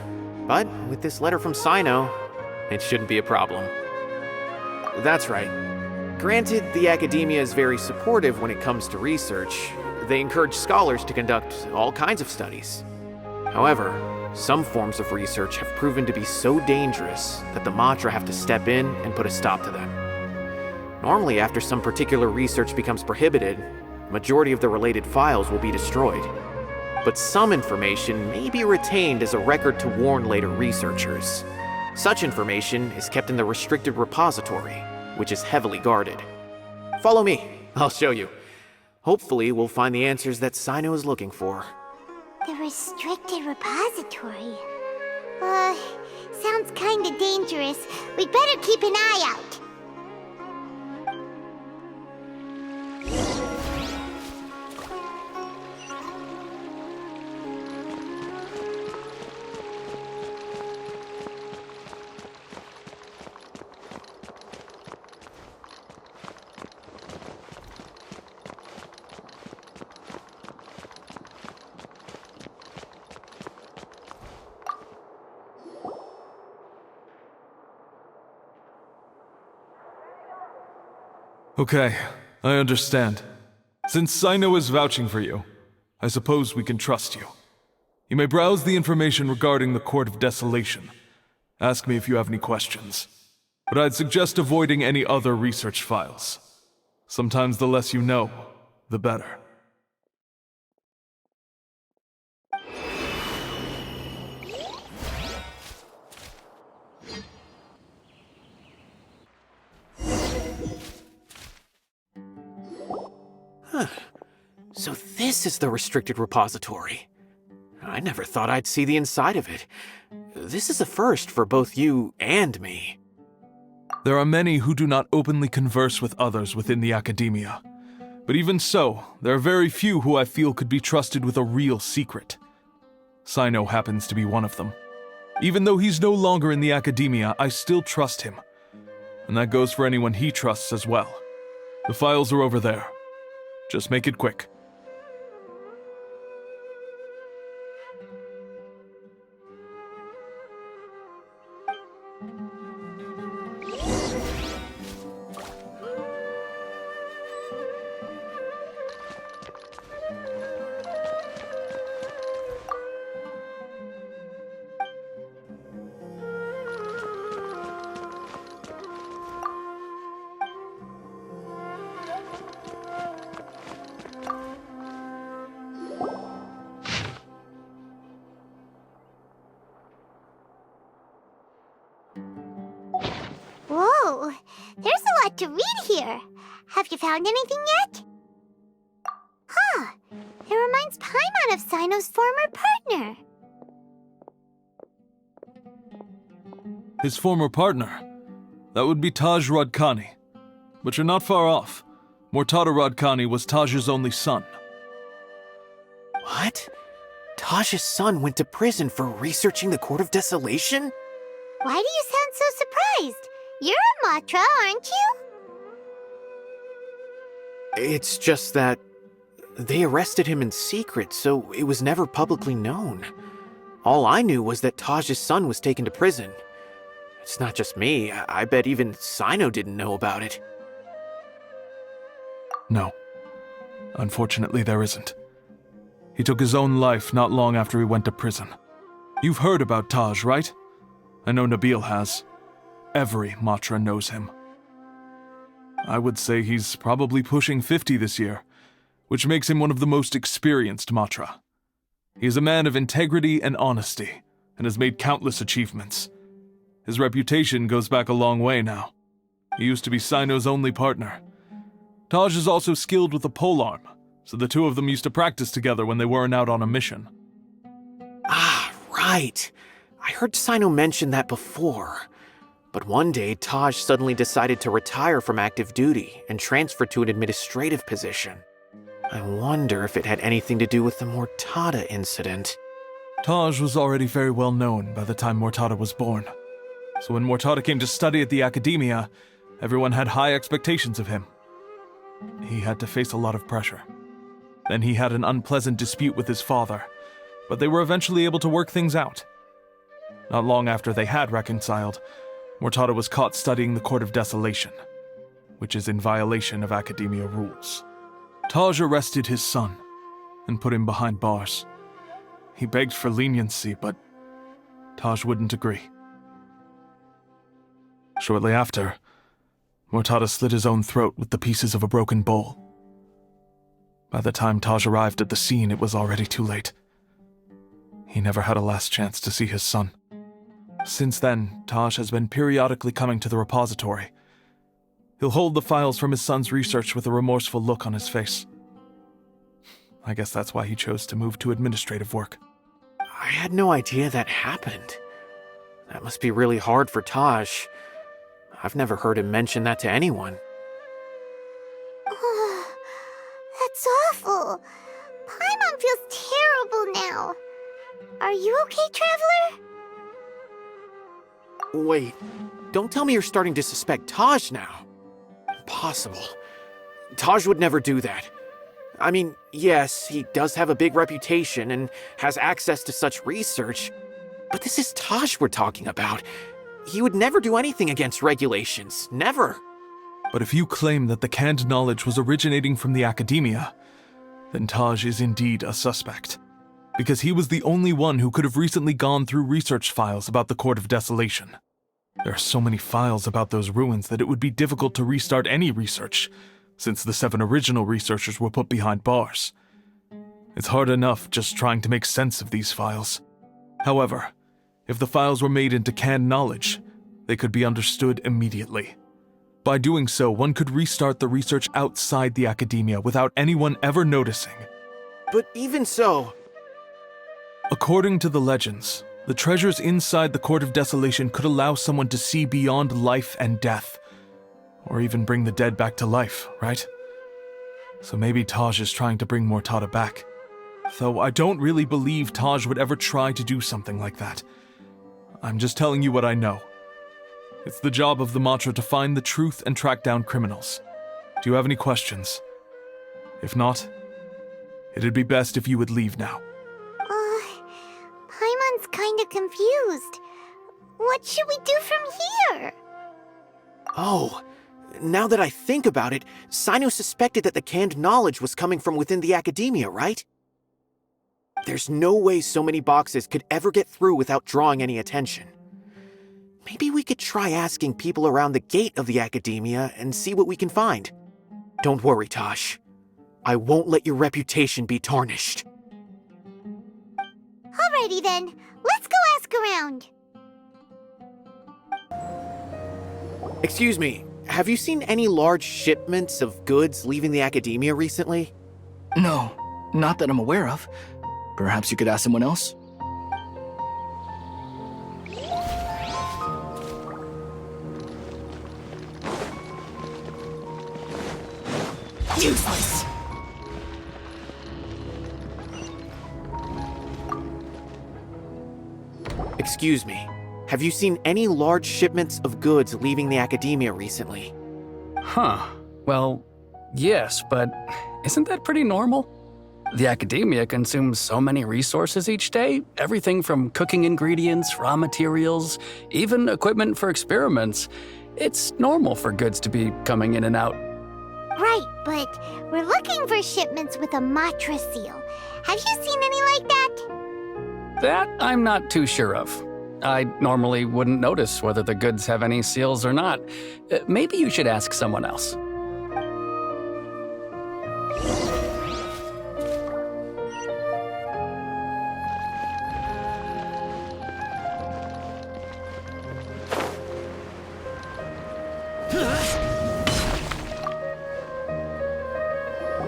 but with this letter from Cyno, it shouldn't be a problem. That's right. Granted, the academia is very supportive when it comes to research. They encourage scholars to conduct all kinds of studies. However, some forms of research have proven to be so dangerous that the Matra have to step in and put a stop to them. Normally, after some particular research becomes prohibited, the majority of the related files will be destroyed. But some information may be retained as a record to warn later researchers. Such information is kept in the restricted repository, which is heavily guarded. Follow me, I'll show you. Hopefully, we'll find the answers that Cyno is looking for. The restricted repository. Sounds kinda dangerous. We'd better keep an eye out. Okay, I understand. Since Cyno is vouching for you, I suppose we can trust you. You may browse the information regarding the Court of Desolation. Ask me if you have any questions. But I'd suggest avoiding any other research files. Sometimes the less you know, the better. So this is the restricted repository. I never thought I'd see the inside of it. This is a first for both you and me. There are many who do not openly converse with others within the academia. But even so, there are very few who I feel could be trusted with a real secret. Cyno happens to be one of them. Even though he's no longer in the academia, I still trust him. And that goes for anyone he trusts as well. The files are over there. Just make it quick. Whoa, there's a lot to read here. Have you found anything yet? Huh, it reminds Paimon of Cyno's former partner. His former partner? That would be Taj Radkani. But you're not far off. Mortada Radkani was Taj's only son. What? Taj's son went to prison for researching the Court of Desolation? Why do you sound so surprised? You're a Matra, aren't you? It's just that they arrested him in secret, so it was never publicly known. All I knew was that Taj's son was taken to prison. It's not just me. I bet even Cyno didn't know about it. No. Unfortunately, there isn't. He took his own life not long after he went to prison. You've heard about Taj, right? I know Nabil has. Every Matra knows him. I would say he's probably pushing 50 this year, which makes him one of the most experienced Matra. He is a man of integrity and honesty, and has made countless achievements. His reputation goes back a long way now. He used to be Cyno's only partner. Taj is also skilled with the polearm, so the two of them used to practice together when they weren't out on a mission. Ah, right. I heard Cyno mention that before. But one day, Taj suddenly decided to retire from active duty and transfer to an administrative position. I wonder if it had anything to do with the Mortada incident. Taj was already very well known by the time Mortada was born. So when Mortada came to study at the academia, everyone had high expectations of him. He had to face a lot of pressure. Then he had an unpleasant dispute with his father, but they were eventually able to work things out. Not long after they had reconciled, Mortada was caught studying the Court of Desolation, which is in violation of academia rules. Taj arrested his son and put him behind bars. He begged for leniency, but Taj wouldn't agree. Shortly after, Mortada slit his own throat with the pieces of a broken bowl. By the time Taj arrived at the scene, it was already too late. He never had a last chance to see his son. Since then, Taj has been periodically coming to the repository. He'll hold the files from his son's research with a remorseful look on his face. I guess that's why he chose to move to administrative work. I had no idea that happened. That must be really hard for Taj. I've never heard him mention that to anyone. Oh, that's awful. Paimon feels terrible now. Are you okay, Traveler? Wait, don't tell me you're starting to suspect Taj now. Impossible. Taj would never do that. I mean, yes, he does have a big reputation and has access to such research, but this is Taj we're talking about. He would never do anything against regulations. Never. But if you claim that the canned knowledge was originating from the academia, then Taj is indeed a suspect. Because he was the only one who could have recently gone through research files about the Court of Desolation. There are so many files about those ruins that it would be difficult to restart any research, since the 7 original researchers were put behind bars. It's hard enough just trying to make sense of these files. However, if the files were made into canned knowledge, they could be understood immediately. By doing so, one could restart the research outside the academia without anyone ever noticing. But even so... According to the legends, the treasures inside the Court of Desolation could allow someone to see beyond life and death, or even bring the dead back to life, right? So maybe Taj is trying to bring Mortada back. Though I don't really believe Taj would ever try to do something like that. I'm just telling you what I know. It's the job of the Matra to find the truth and track down criminals. Do you have any questions? If not, it'd be best if you would leave now. Paimon's kinda confused. What should we do from here? Oh, now that I think about it, Cyno suspected that the canned knowledge was coming from within the academia, right? There's no way so many boxes could ever get through without drawing any attention. Maybe we could try asking people around the gate of the academia and see what we can find. Don't worry, Taj. I won't let your reputation be tarnished. Alrighty then, let's go ask around. Excuse me, have you seen any large shipments of goods leaving the academia recently? No, not that I'm aware of. Perhaps you could ask someone else? Useless! Excuse me, have you seen any large shipments of goods leaving the academia recently? Huh. Well, yes, but isn't that pretty normal? The academia consumes so many resources each day, everything from cooking ingredients, raw materials, even equipment for experiments. It's normal for goods to be coming in and out. Right, but we're looking for shipments with a Matra seal. Have you seen any like that? That I'm not too sure of. I normally wouldn't notice whether the goods have any seals or not. Maybe you should ask someone else.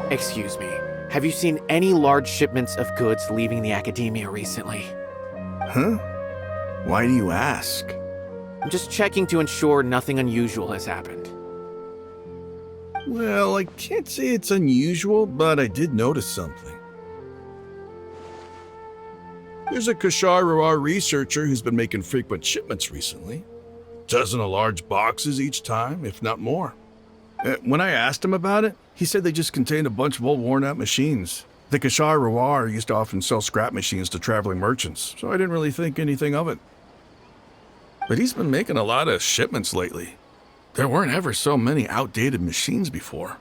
Excuse me, have you seen any large shipments of goods leaving the academia recently? Huh? Why do you ask? I'm just checking to ensure nothing unusual has happened. Well, I can't say it's unusual, but I did notice something. There's a Kashar researcher who's been making frequent shipments recently. Dozen of large boxes each time, if not more. When I asked him about it, he said they just contained a bunch of old worn-out machines. The Kashar used to often sell scrap machines to traveling merchants, so I didn't really think anything of it. But he's been making a lot of shipments lately. There weren't ever so many outdated machines before.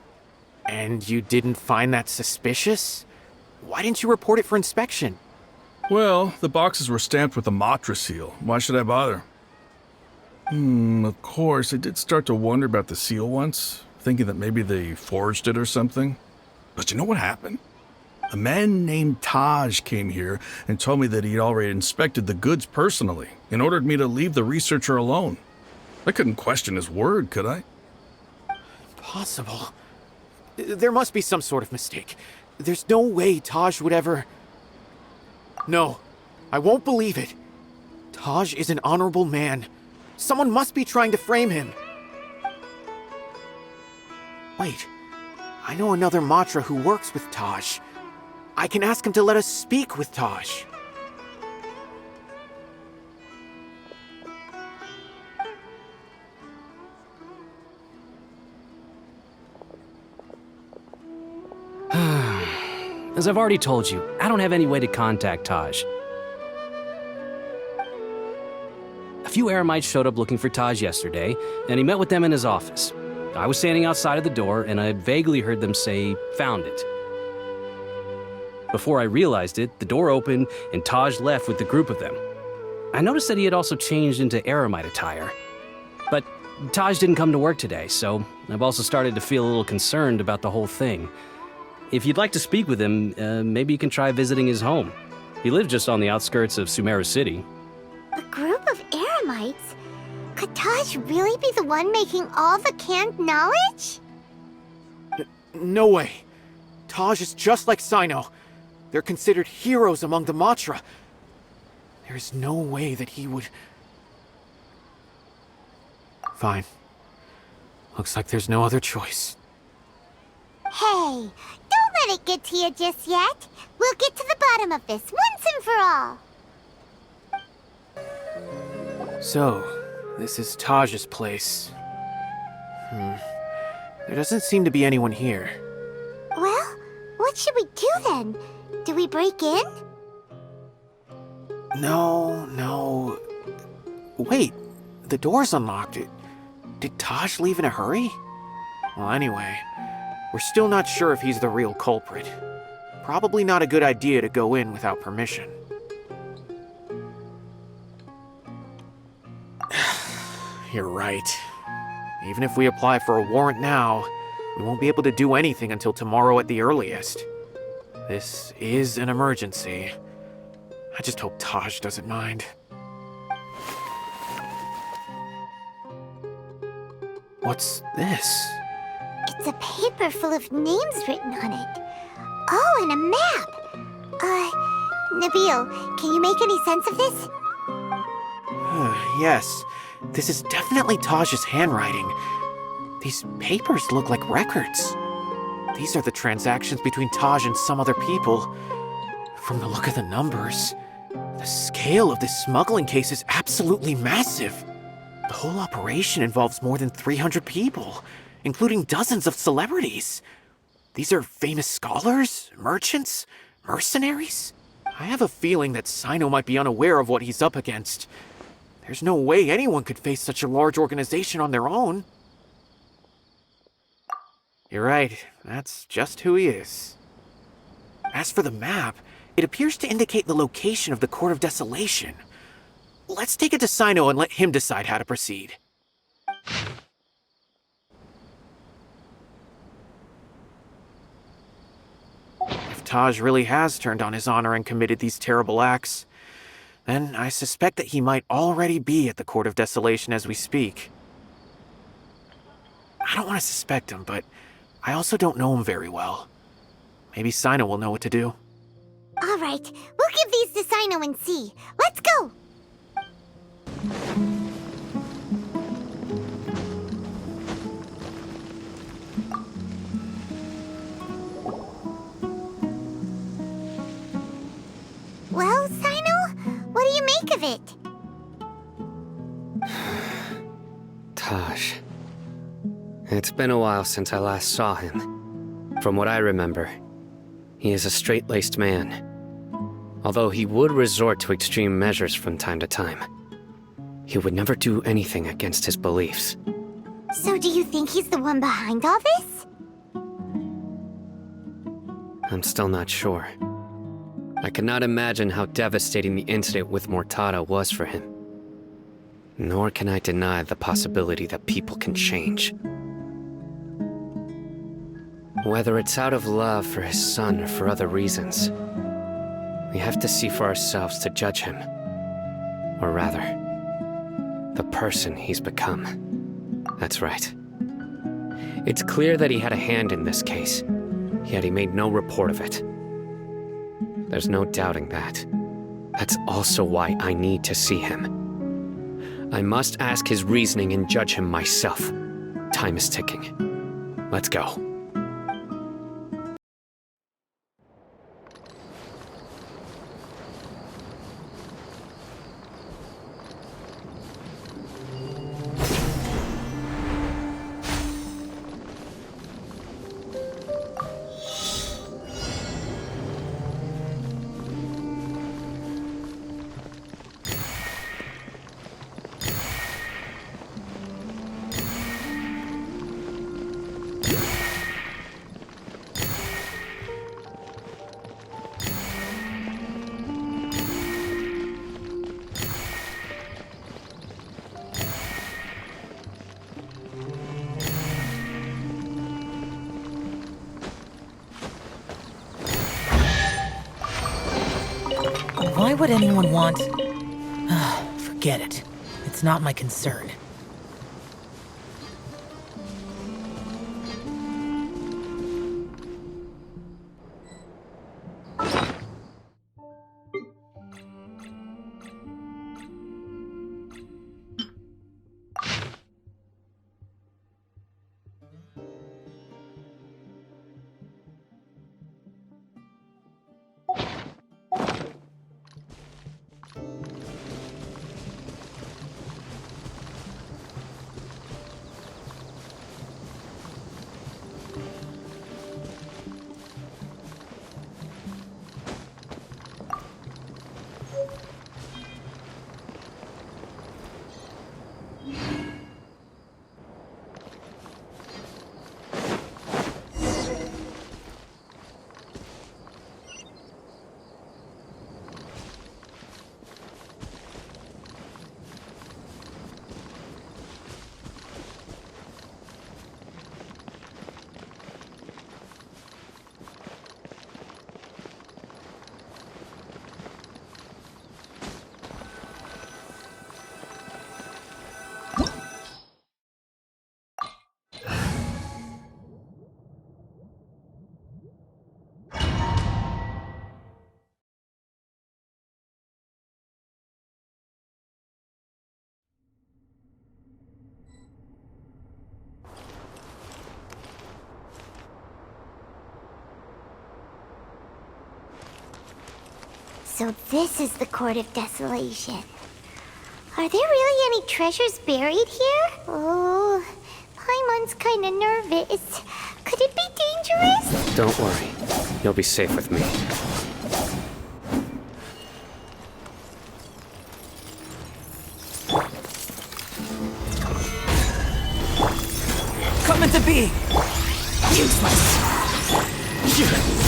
And you didn't find that suspicious? Why didn't you report it for inspection? Well, the boxes were stamped with a Matra seal. Why should I bother? Of course, I did start to wonder about the seal once, thinking that maybe they forged it or something. But you know what happened? A man named Taj came here and told me that he'd already inspected the goods personally and ordered me to leave the researcher alone. I couldn't question his word, could I? Impossible. There must be some sort of mistake. There's no way Taj would ever... No, I won't believe it. Taj is an honorable man. Someone must be trying to frame him. Wait, I know another Matra who works with Taj. I can ask him to let us speak with Taj. As I've already told you, I don't have any way to contact Taj. A few Eremites showed up looking for Taj yesterday, and he met with them in his office. I was standing outside of the door, and I vaguely heard them say, "Found it." Before I realized it, the door opened, and Taj left with the group of them. I noticed that he had also changed into Eremite attire. But Taj didn't come to work today, so I've also started to feel a little concerned about the whole thing. If you'd like to speak with him, maybe you can try visiting his home. He lives just on the outskirts of Sumeru City. A group of Eremites? Could Taj really be the one making all the canned knowledge? No way. Taj is just like Cyno. They're considered heroes among the Matra. There's no way that he would... Fine. Looks like there's no other choice. Hey, don't let it get to you just yet. We'll get to the bottom of this once and for all. So, this is Taj's place. There doesn't seem to be anyone here. Well, what should we do then? Do we break in? No. Wait, the door's unlocked. Did Taj leave in a hurry? Well, anyway, we're still not sure if he's the real culprit. Probably not a good idea to go in without permission. You're right. Even if we apply for a warrant now, we won't be able to do anything until tomorrow at the earliest. This is an emergency. I just hope Taj doesn't mind. What's this? It's a paper full of names written on it. Oh, and a map! Nabil, can you make any sense of this? Yes, this is definitely Taj's handwriting. These papers look like records. These are the transactions between Taj and some other people. From the look of the numbers, the scale of this smuggling case is absolutely massive. The whole operation involves more than 300 people, including dozens of celebrities. These are famous scholars, merchants, mercenaries. I have a feeling that Cyno might be unaware of what he's up against. There's no way anyone could face such a large organization on their own. You're right, that's just who he is. As for the map, it appears to indicate the location of the Court of Desolation. Let's take it to Cyno and let him decide how to proceed. If Taj really has turned on his honor and committed these terrible acts, then I suspect that he might already be at the Court of Desolation as we speak. I don't want to suspect him, but I also don't know him very well. Maybe Cyno will know what to do. All right, we'll give these to Cyno and see. Let's go! Well, Cyno, what do you make of it? Taj. It's been a while since I last saw him. From what I remember, he is a straight-laced man. Although he would resort to extreme measures from time to time, he would never do anything against his beliefs. So do you think he's the one behind all this? I'm still not sure. I cannot imagine how devastating the incident with Mortada was for him. Nor can I deny the possibility that people can change. Whether it's out of love for his son or for other reasons, we have to see for ourselves to judge him. Or rather, the person he's become. That's right. It's clear that he had a hand in this case, yet he made no report of it. There's no doubting that. That's also why I need to see him. I must ask his reasoning and judge him myself. Time is ticking. Let's go. Why would anyone want... Forget it. It's not my concern. So this is the Court of Desolation. Are there really any treasures buried here? Oh, Paimon's kinda nervous. Could it be dangerous? Don't worry. You'll be safe with me. Come into being! Useless!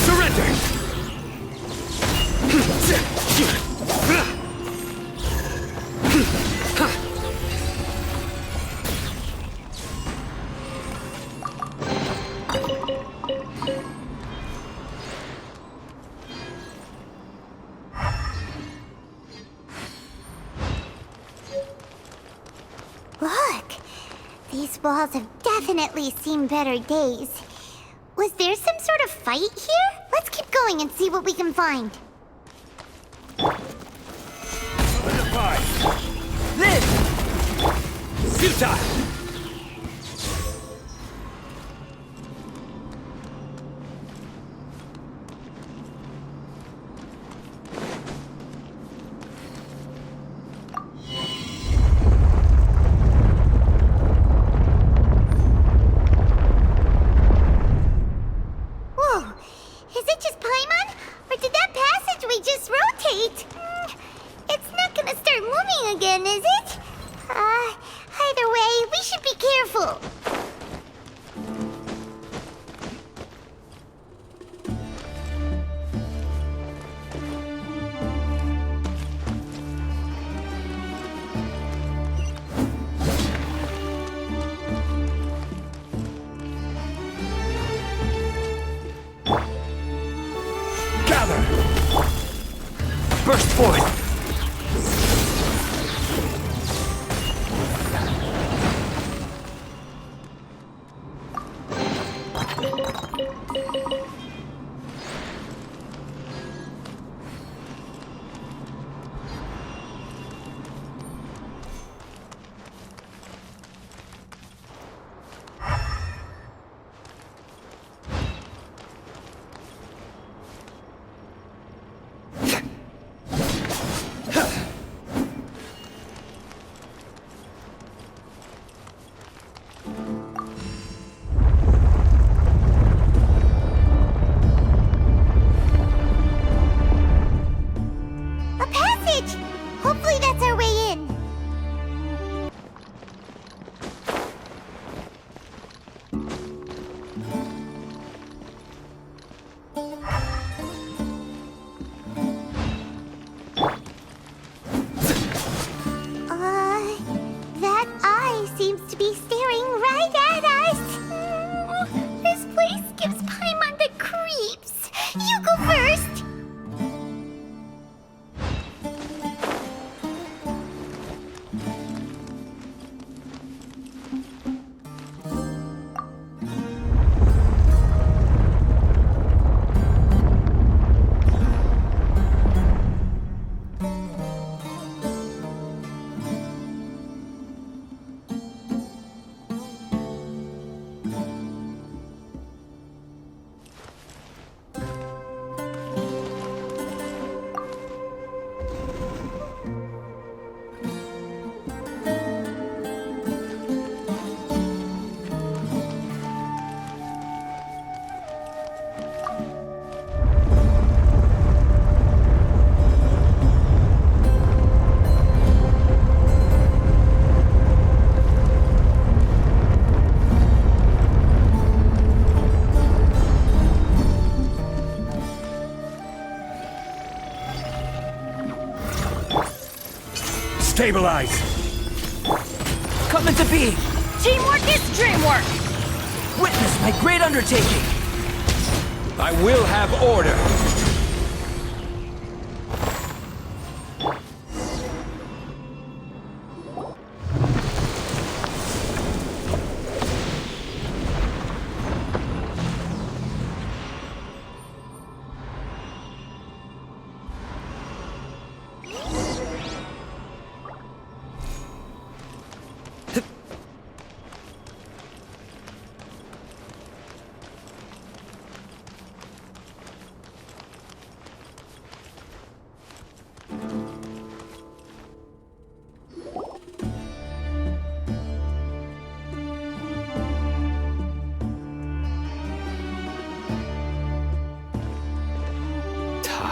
Surrender! Look! These walls have definitely seen better days. Was there some sort of fight here? Let's keep going and see what we can find. Solidify! Live! Futile! Whoa! Is it just Paimon? Or did that passageway just rotate? It's not gonna start moving again, is it? Either way, we should be careful. Gather! Burst forth! A passage! Hopefully that's our way in. That eye seems to be staring right at us. This place gives Paimon the creeps. You go first. Stabilize! Come into being! Teamwork is dreamwork! Witness my great undertaking! I will have order!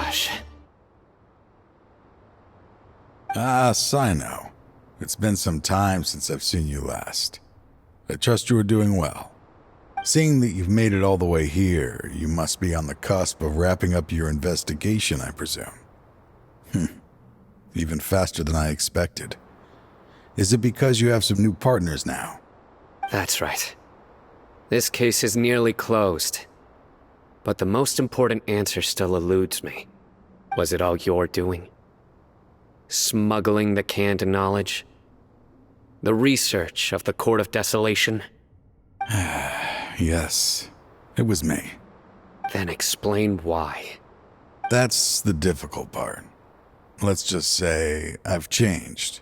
Taj. Ah, Cyno. It's been some time since I've seen you last. I trust you are doing well. Seeing that you've made it all the way here, you must be on the cusp of wrapping up your investigation, I presume. Even faster than I expected. Is it because you have some new partners now? That's right. This case is nearly closed. But the most important answer still eludes me. Was it all your doing? Smuggling the canned knowledge? The research of the Court of Desolation? Yes, it was me. Then explain why. That's the difficult part. Let's just say I've changed.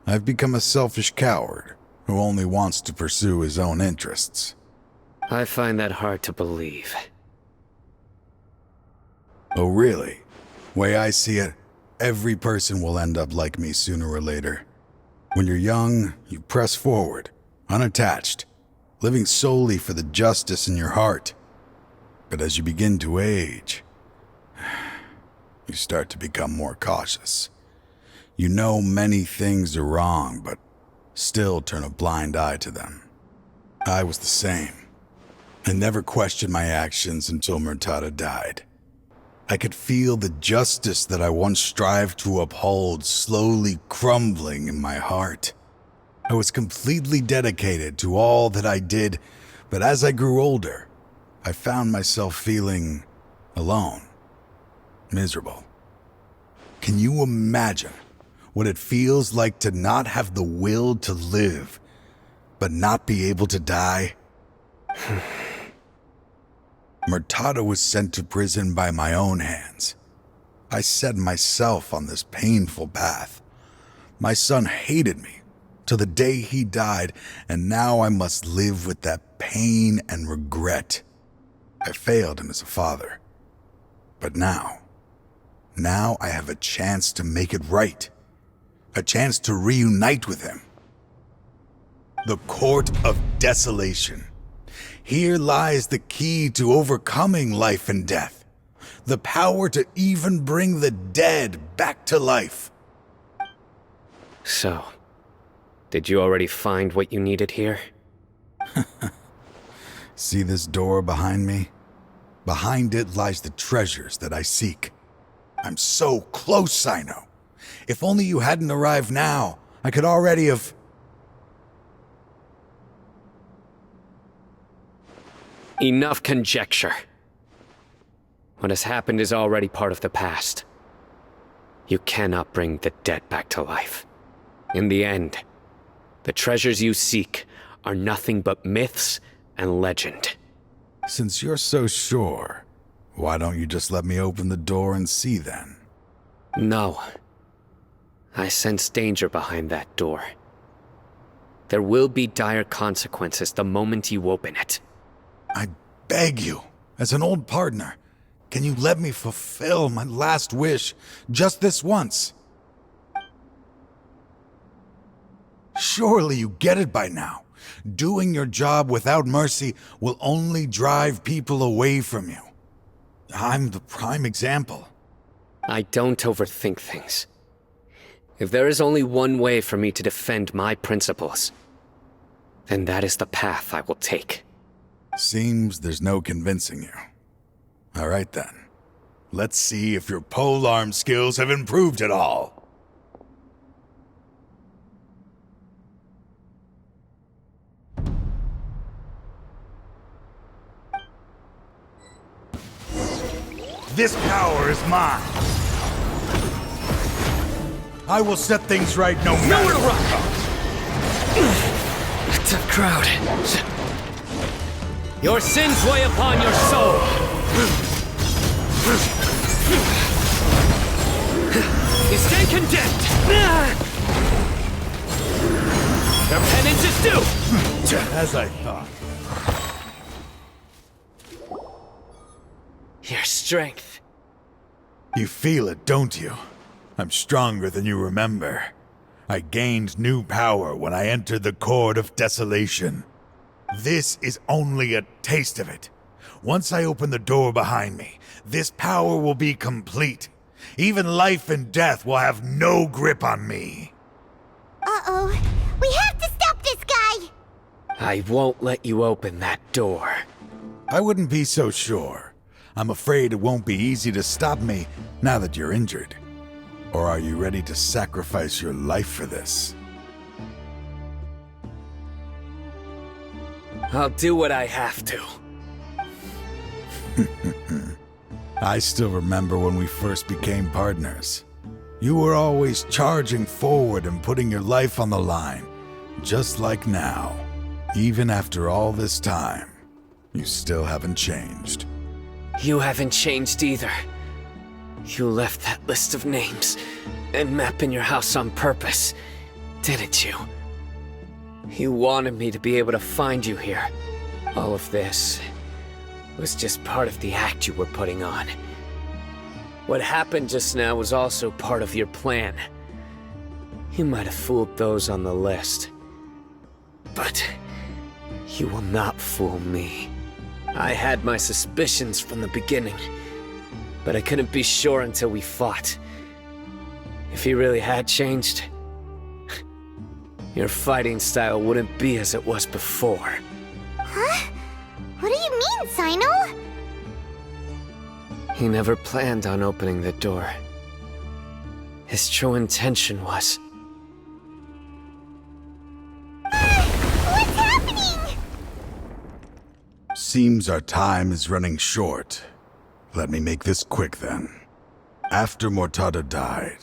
I've become a selfish coward who only wants to pursue his own interests. I find that hard to believe. Oh, really? Way I see it, every person will end up like me sooner or later. When you're young, you press forward, unattached, living solely for the justice in your heart. But as you begin to age, you start to become more cautious. You know many things are wrong, but still turn a blind eye to them. I was the same. I never questioned my actions until Murtada died. I could feel the justice that I once strived to uphold slowly crumbling in my heart. I was completely dedicated to all that I did, but as I grew older, I found myself feeling alone, miserable. Can you imagine what it feels like to not have the will to live, but not be able to die? Murtada was sent to prison by my own hands. I set myself on this painful path. My son hated me till the day he died, and now I must live with that pain and regret. I failed him as a father. But now I have a chance to make it right. A chance to reunite with him. The Court of Desolation. Here lies the key to overcoming life and death. The power to even bring the dead back to life. So, did you already find what you needed here? See this door behind me? Behind it lies the treasures that I seek. I'm so close, Cyno. If only you hadn't arrived now, I could already have... Enough conjecture. What has happened is already part of the past. You cannot bring the dead back to life. In the end, the treasures you seek are nothing but myths and legend. Since you're so sure, why don't you just let me open the door and see then? No. I sense danger behind that door. There will be dire consequences the moment you open it. I beg you, as an old partner, can you let me fulfill my last wish just this once? Surely you get it by now. Doing your job without mercy will only drive people away from you. I'm the prime example. I don't overthink things. If there is only one way for me to defend my principles, then that is the path I will take. Seems there's no convincing you. All right then. Let's see if your polearm skills have improved at all. This power is mine. I will set things right no matter. Nowhere to run! Tough crowd. Your sins weigh upon your soul. You stand condemned. Your penance is due. As I thought. Your strength. You feel it, don't you? I'm stronger than you remember. I gained new power when I entered the Court of Desolation. This is only a taste of it. Once I open the door behind me, this power will be complete. Even life and death will have no grip on me. Uh-oh. We have to stop this guy! I won't let you open that door. I wouldn't be so sure. I'm afraid it won't be easy to stop me now that you're injured. Or are you ready to sacrifice your life for this? I'll do what I have to. I still remember when we first became partners. You were always charging forward and putting your life on the line, just like now. Even after all this time, you still haven't changed. You haven't changed either. You left that list of names and map in your house on purpose, didn't you? You wanted me to be able to find you here. All of this was just part of the act you were putting on. What happened just now was also part of your plan. You might have fooled those on the list, but you will not fool me. I had my suspicions from the beginning, but I couldn't be sure until we fought. If you really had changed, your fighting style wouldn't be as it was before. Huh? What do you mean, Cyno? He never planned on opening the door. His true intention was... What's happening? Seems our time is running short. Let me make this quick then. After Mortada died,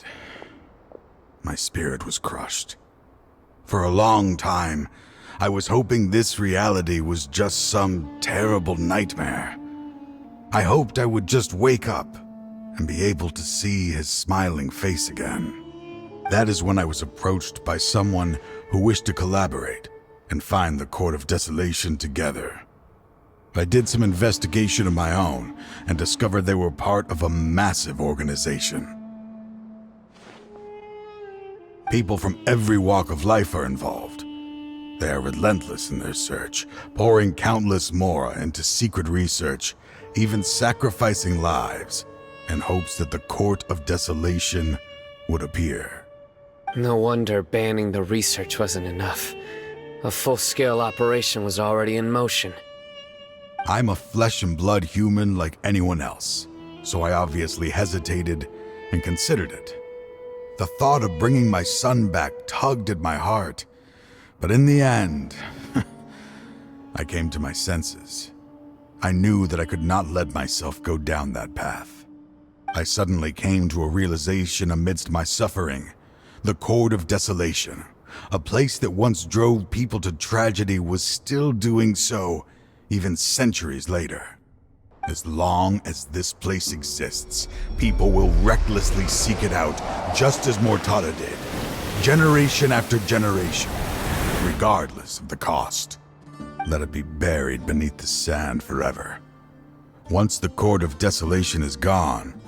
my spirit was crushed. For a long time, I was hoping this reality was just some terrible nightmare. I hoped I would just wake up and be able to see his smiling face again. That is when I was approached by someone who wished to collaborate and find the Court of Desolation together. I did some investigation of my own and discovered they were part of a massive organization. People from every walk of life are involved. They are relentless in their search, pouring countless mora into secret research, even sacrificing lives in hopes that the Court of Desolation would appear. No wonder banning the research wasn't enough. A full-scale operation was already in motion. I'm a flesh and blood human like anyone else, so I obviously hesitated and considered it. The thought of bringing my son back tugged at my heart, but in the end, I came to my senses. I knew that I could not let myself go down that path. I suddenly came to a realization amidst my suffering. The Court of Desolation, a place that once drove people to tragedy, was still doing so even centuries later. As long as this place exists, people will recklessly seek it out, just as Mortada did, generation after generation, regardless of the cost. Let it be buried beneath the sand forever. Once the Court of Desolation is gone,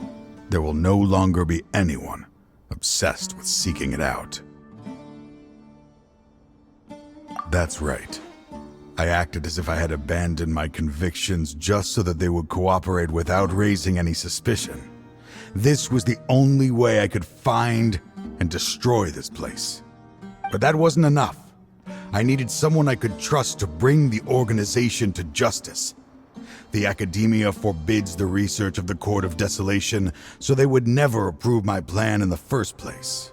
there will no longer be anyone obsessed with seeking it out. That's right. I acted as if I had abandoned my convictions just so that they would cooperate without raising any suspicion. This was the only way I could find and destroy this place. But that wasn't enough. I needed someone I could trust to bring the organization to justice. The Academia forbids the research of the Court of Desolation, so they would never approve my plan in the first place.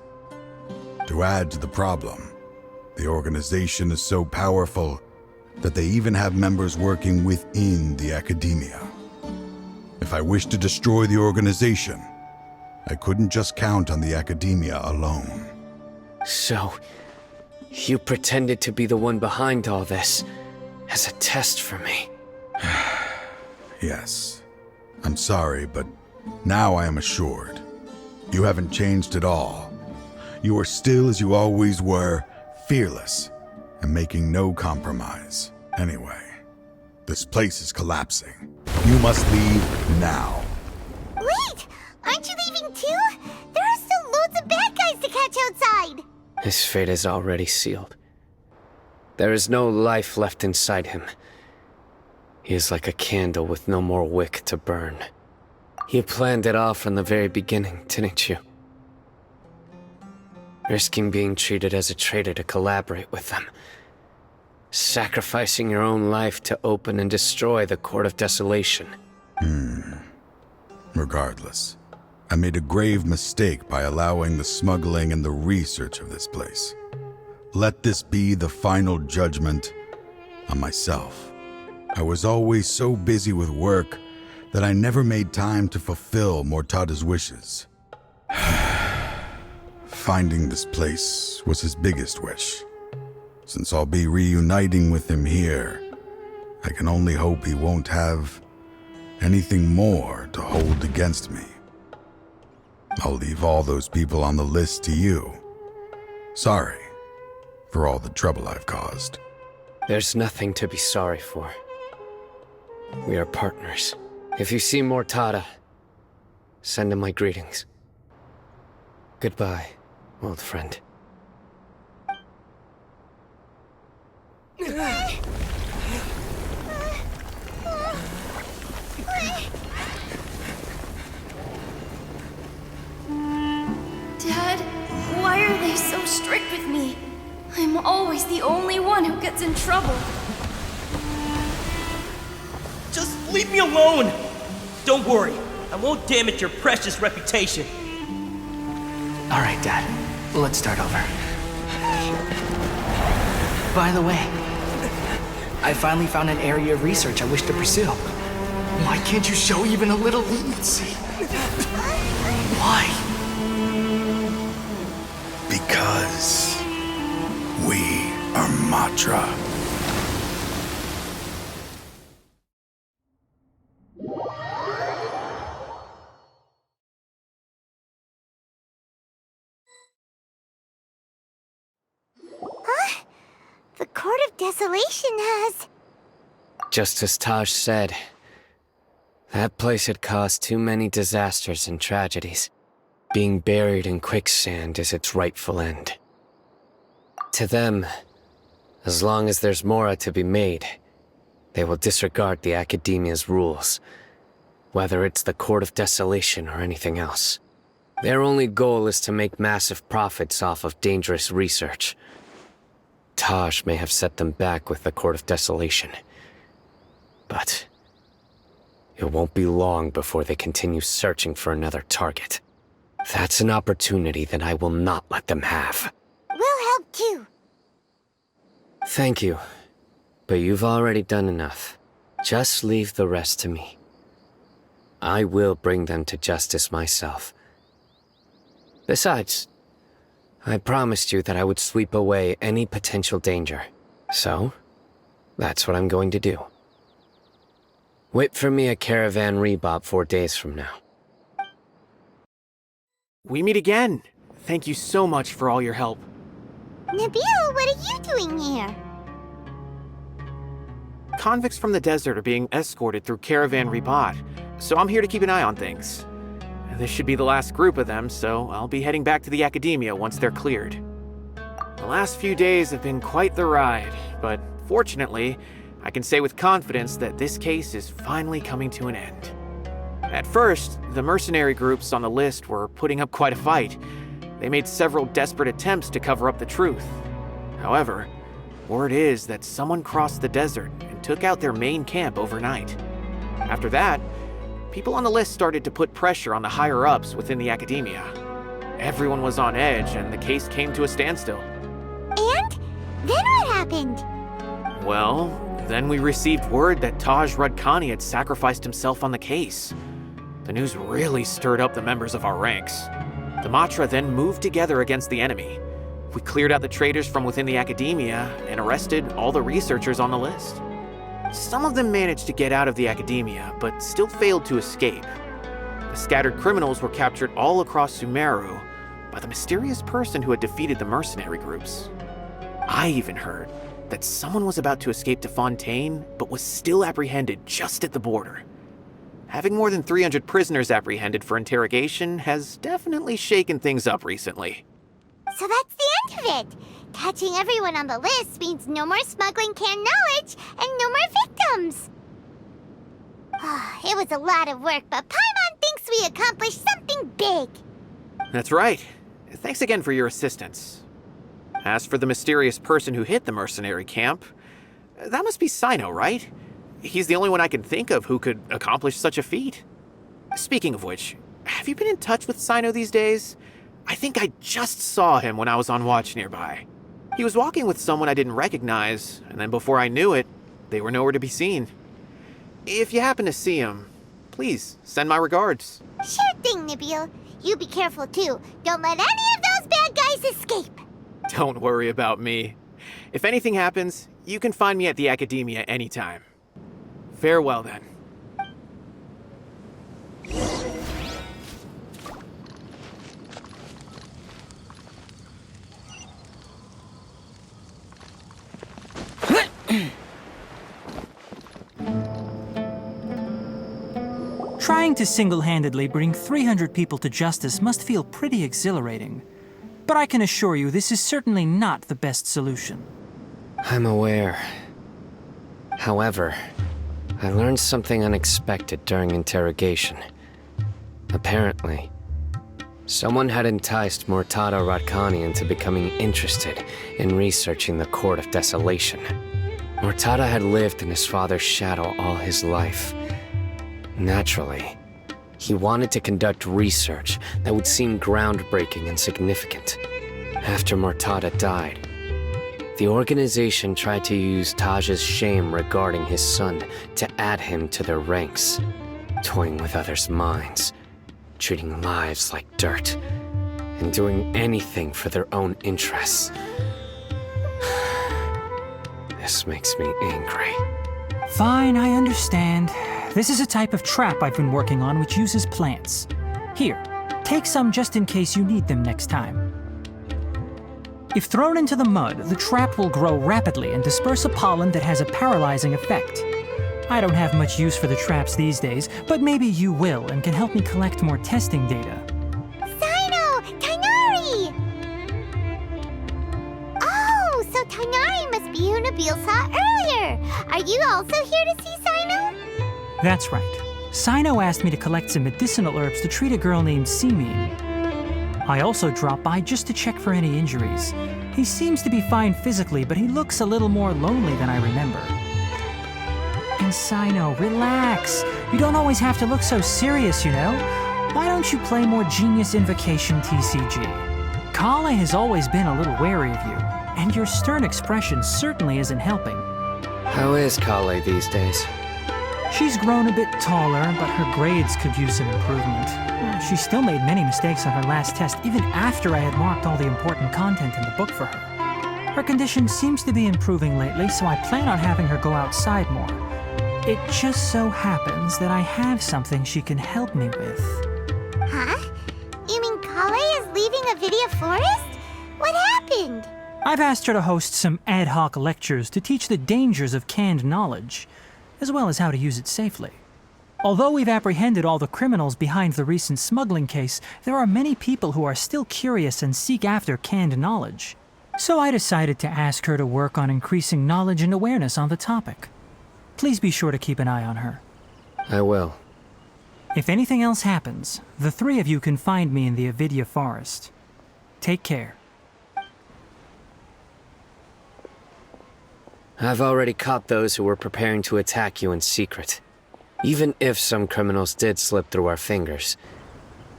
To add to the problem, the organization is so powerful that they even have members working within the Academia. If I wished to destroy the organization, I couldn't just count on the Academia alone. So, you pretended to be the one behind all this, as a test for me. Yes. I'm sorry, but now I am assured. You haven't changed at all. You are still as you always were, fearless, and making no compromise. Anyway, this place is collapsing. You must leave now. Wait! Aren't you leaving too? There are still loads of bad guys to catch outside! His fate is already sealed. There is no life left inside him. He is like a candle with no more wick to burn. You planned it all from the very beginning, didn't you? Risking being treated as a traitor to collaborate with them. Sacrificing your own life to open and destroy the Court of Desolation. Regardless, I made a grave mistake by allowing the smuggling and the research of this place. Let this be the final judgment on myself. I was always so busy with work that I never made time to fulfill Mortada's wishes. Finding this place was his biggest wish. Since I'll be reuniting with him here, I can only hope he won't have anything more to hold against me. I'll leave all those people on the list to you. Sorry for all the trouble I've caused. There's nothing to be sorry for. We are partners. If you see Mortada, send him my greetings. Goodbye, old friend. Dad, why are they so strict with me? I'm always the only one who gets in trouble. Just leave me alone! Don't worry, I won't damage your precious reputation. All right, Dad. Let's start over. By the way, I finally found an area of research I wish to pursue. Why can't you show even a little leniency? Why? Because we are Matra. Huh? The Court of Desolation has... Just as Taj said, that place had caused too many disasters and tragedies. Being buried in quicksand is its rightful end. To them, as long as there's more to be made, they will disregard the Academia's rules, whether it's the Court of Desolation or anything else. Their only goal is to make massive profits off of dangerous research. Taj may have set them back with the Court of Desolation, but it won't be long before they continue searching for another target. That's an opportunity that I will not let them have. We'll help too. Thank you, but you've already done enough. Just leave the rest to me. I will bring them to justice myself. Besides, I promised you that I would sweep away any potential danger. So, that's what I'm going to do. Wait for me at Caravan Rebob 4 days from now. We meet again. Thank you so much for all your help. Nabil, what are you doing here? Convicts from the desert are being escorted through Caravan Rebob, so I'm here to keep an eye on things. This should be the last group of them, so I'll be heading back to the Academia once they're cleared. The last few days have been quite the ride, but fortunately, I can say with confidence that this case is finally coming to an end. At first, the mercenary groups on the list were putting up quite a fight. They made several desperate attempts to cover up the truth. However, word is that someone crossed the desert and took out their main camp overnight. After that, people on the list started to put pressure on the higher-ups within the Academia. Everyone was on edge and the case came to a standstill. And? Then what happened? Well, then we received word that Taj Rudkani had sacrificed himself on the case. The news really stirred up the members of our ranks. The Matra then moved together against the enemy. We cleared out the traitors from within the Academia and arrested all the researchers on the list. Some of them managed to get out of the Academia, but still failed to escape. The scattered criminals were captured all across Sumeru by the mysterious person who had defeated the mercenary groups. I even heard that someone was about to escape to Fontaine, but was still apprehended just at the border. Having more than 300 prisoners apprehended for interrogation has definitely shaken things up recently. So that's the end of it. Catching everyone on the list means no more smuggling canned knowledge and no more victims. It was a lot of work, but Paimon thinks we accomplished something big. That's right. Thanks again for your assistance. As for the mysterious person who hit the mercenary camp, that must be Cyno, right? He's the only one I can think of who could accomplish such a feat. Speaking of which, have you been in touch with Cyno these days? I think I just saw him when I was on watch nearby. He was walking with someone I didn't recognize, and then before I knew it, they were nowhere to be seen. If you happen to see him, please send my regards. Sure thing, Nibiel. You be careful too. Don't let any of those bad guys escape. Don't worry about me. If anything happens, you can find me at the Academia anytime. Farewell then. Trying to single-handedly bring 300 people to justice must feel pretty exhilarating. But I can assure you this is certainly not the best solution. I'm aware. However, I learned something unexpected during interrogation. Apparently, someone had enticed Mortada Radkani into becoming interested in researching the Court of Desolation. Mortada had lived in his father's shadow all his life. Naturally, he wanted to conduct research that would seem groundbreaking and significant. After Mortada died, the organization tried to use Taj's shame regarding his son to add him to their ranks, toying with others' minds, treating lives like dirt, and doing anything for their own interests. This makes me angry. Fine, I understand. This is a type of trap I've been working on which uses plants. Here, take some just in case you need them next time. If thrown into the mud, the trap will grow rapidly and disperse a pollen that has a paralyzing effect. I don't have much use for the traps these days, but maybe you will and can help me collect more testing data. Cyno! Tighnari! Oh, so Tighnari must be who Nabil saw earlier. Are you also here to see Cyno? That's right. Cyno asked me to collect some medicinal herbs to treat a girl named Simin. I also dropped by just to check for any injuries. He seems to be fine physically, but he looks a little more lonely than I remember. And Cyno, relax. You don't always have to look so serious, you know? Why don't you play more Genius Invocation TCG? Kale has always been a little wary of you, and your stern expression certainly isn't helping. How is Kale these days? She's grown a bit taller, but her grades could use some improvement. She still made many mistakes on her last test, even after I had marked all the important content in the book for her. Her condition seems to be improving lately, so I plan on having her go outside more. It just so happens that I have something she can help me with. Huh? You mean Kale is leaving Avidia Forest? What happened? I've asked her to host some ad hoc lectures to teach the dangers of canned knowledge, as well as how to use it safely. Although we've apprehended all the criminals behind the recent smuggling case, there are many people who are still curious and seek after canned knowledge. So I decided to ask her to work on increasing knowledge and awareness on the topic. Please be sure to keep an eye on her. I will. If anything else happens, the three of you can find me in the Avidia Forest. Take care. I've already caught those who were preparing to attack you in secret. Even if some criminals did slip through our fingers,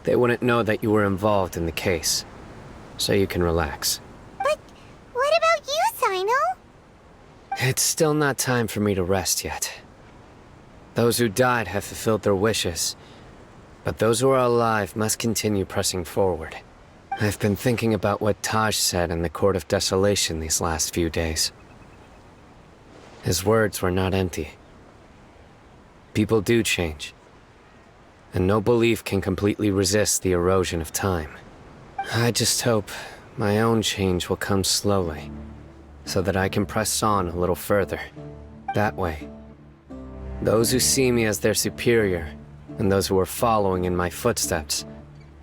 they wouldn't know that you were involved in the case. So you can relax. But what about you, Cyno? It's still not time for me to rest yet. Those who died have fulfilled their wishes, but those who are alive must continue pressing forward. I've been thinking about what Taj said in the Court of Desolation these last few days. His words were not empty. People do change, and no belief can completely resist the erosion of time. I just hope my own change will come slowly, so that I can press on a little further. That way, those who see me as their superior, and those who are following in my footsteps,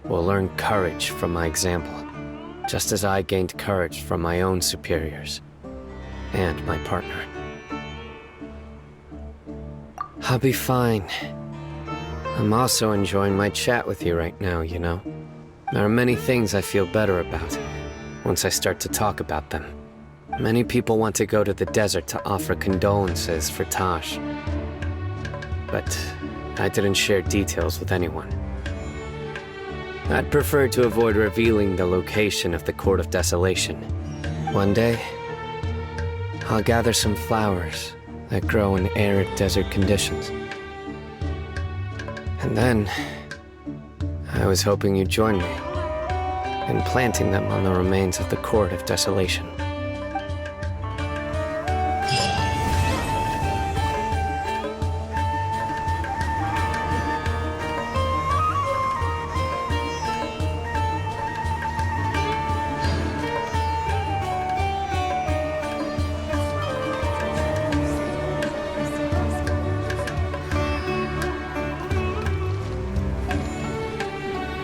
will learn courage from my example, just as I gained courage from my own superiors, and my partner. I'll be fine. I'm also enjoying my chat with you right now, you know? There are many things I feel better about once I start to talk about them. Many people want to go to the desert to offer condolences for Taj. But I didn't share details with anyone. I'd prefer to avoid revealing the location of the Court of Desolation. One day, I'll gather some flowers that grow in arid desert conditions. And then, I was hoping you'd join me in planting them on the remains of the Court of Desolation.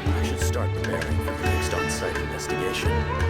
I should start preparing for the next on-site investigation.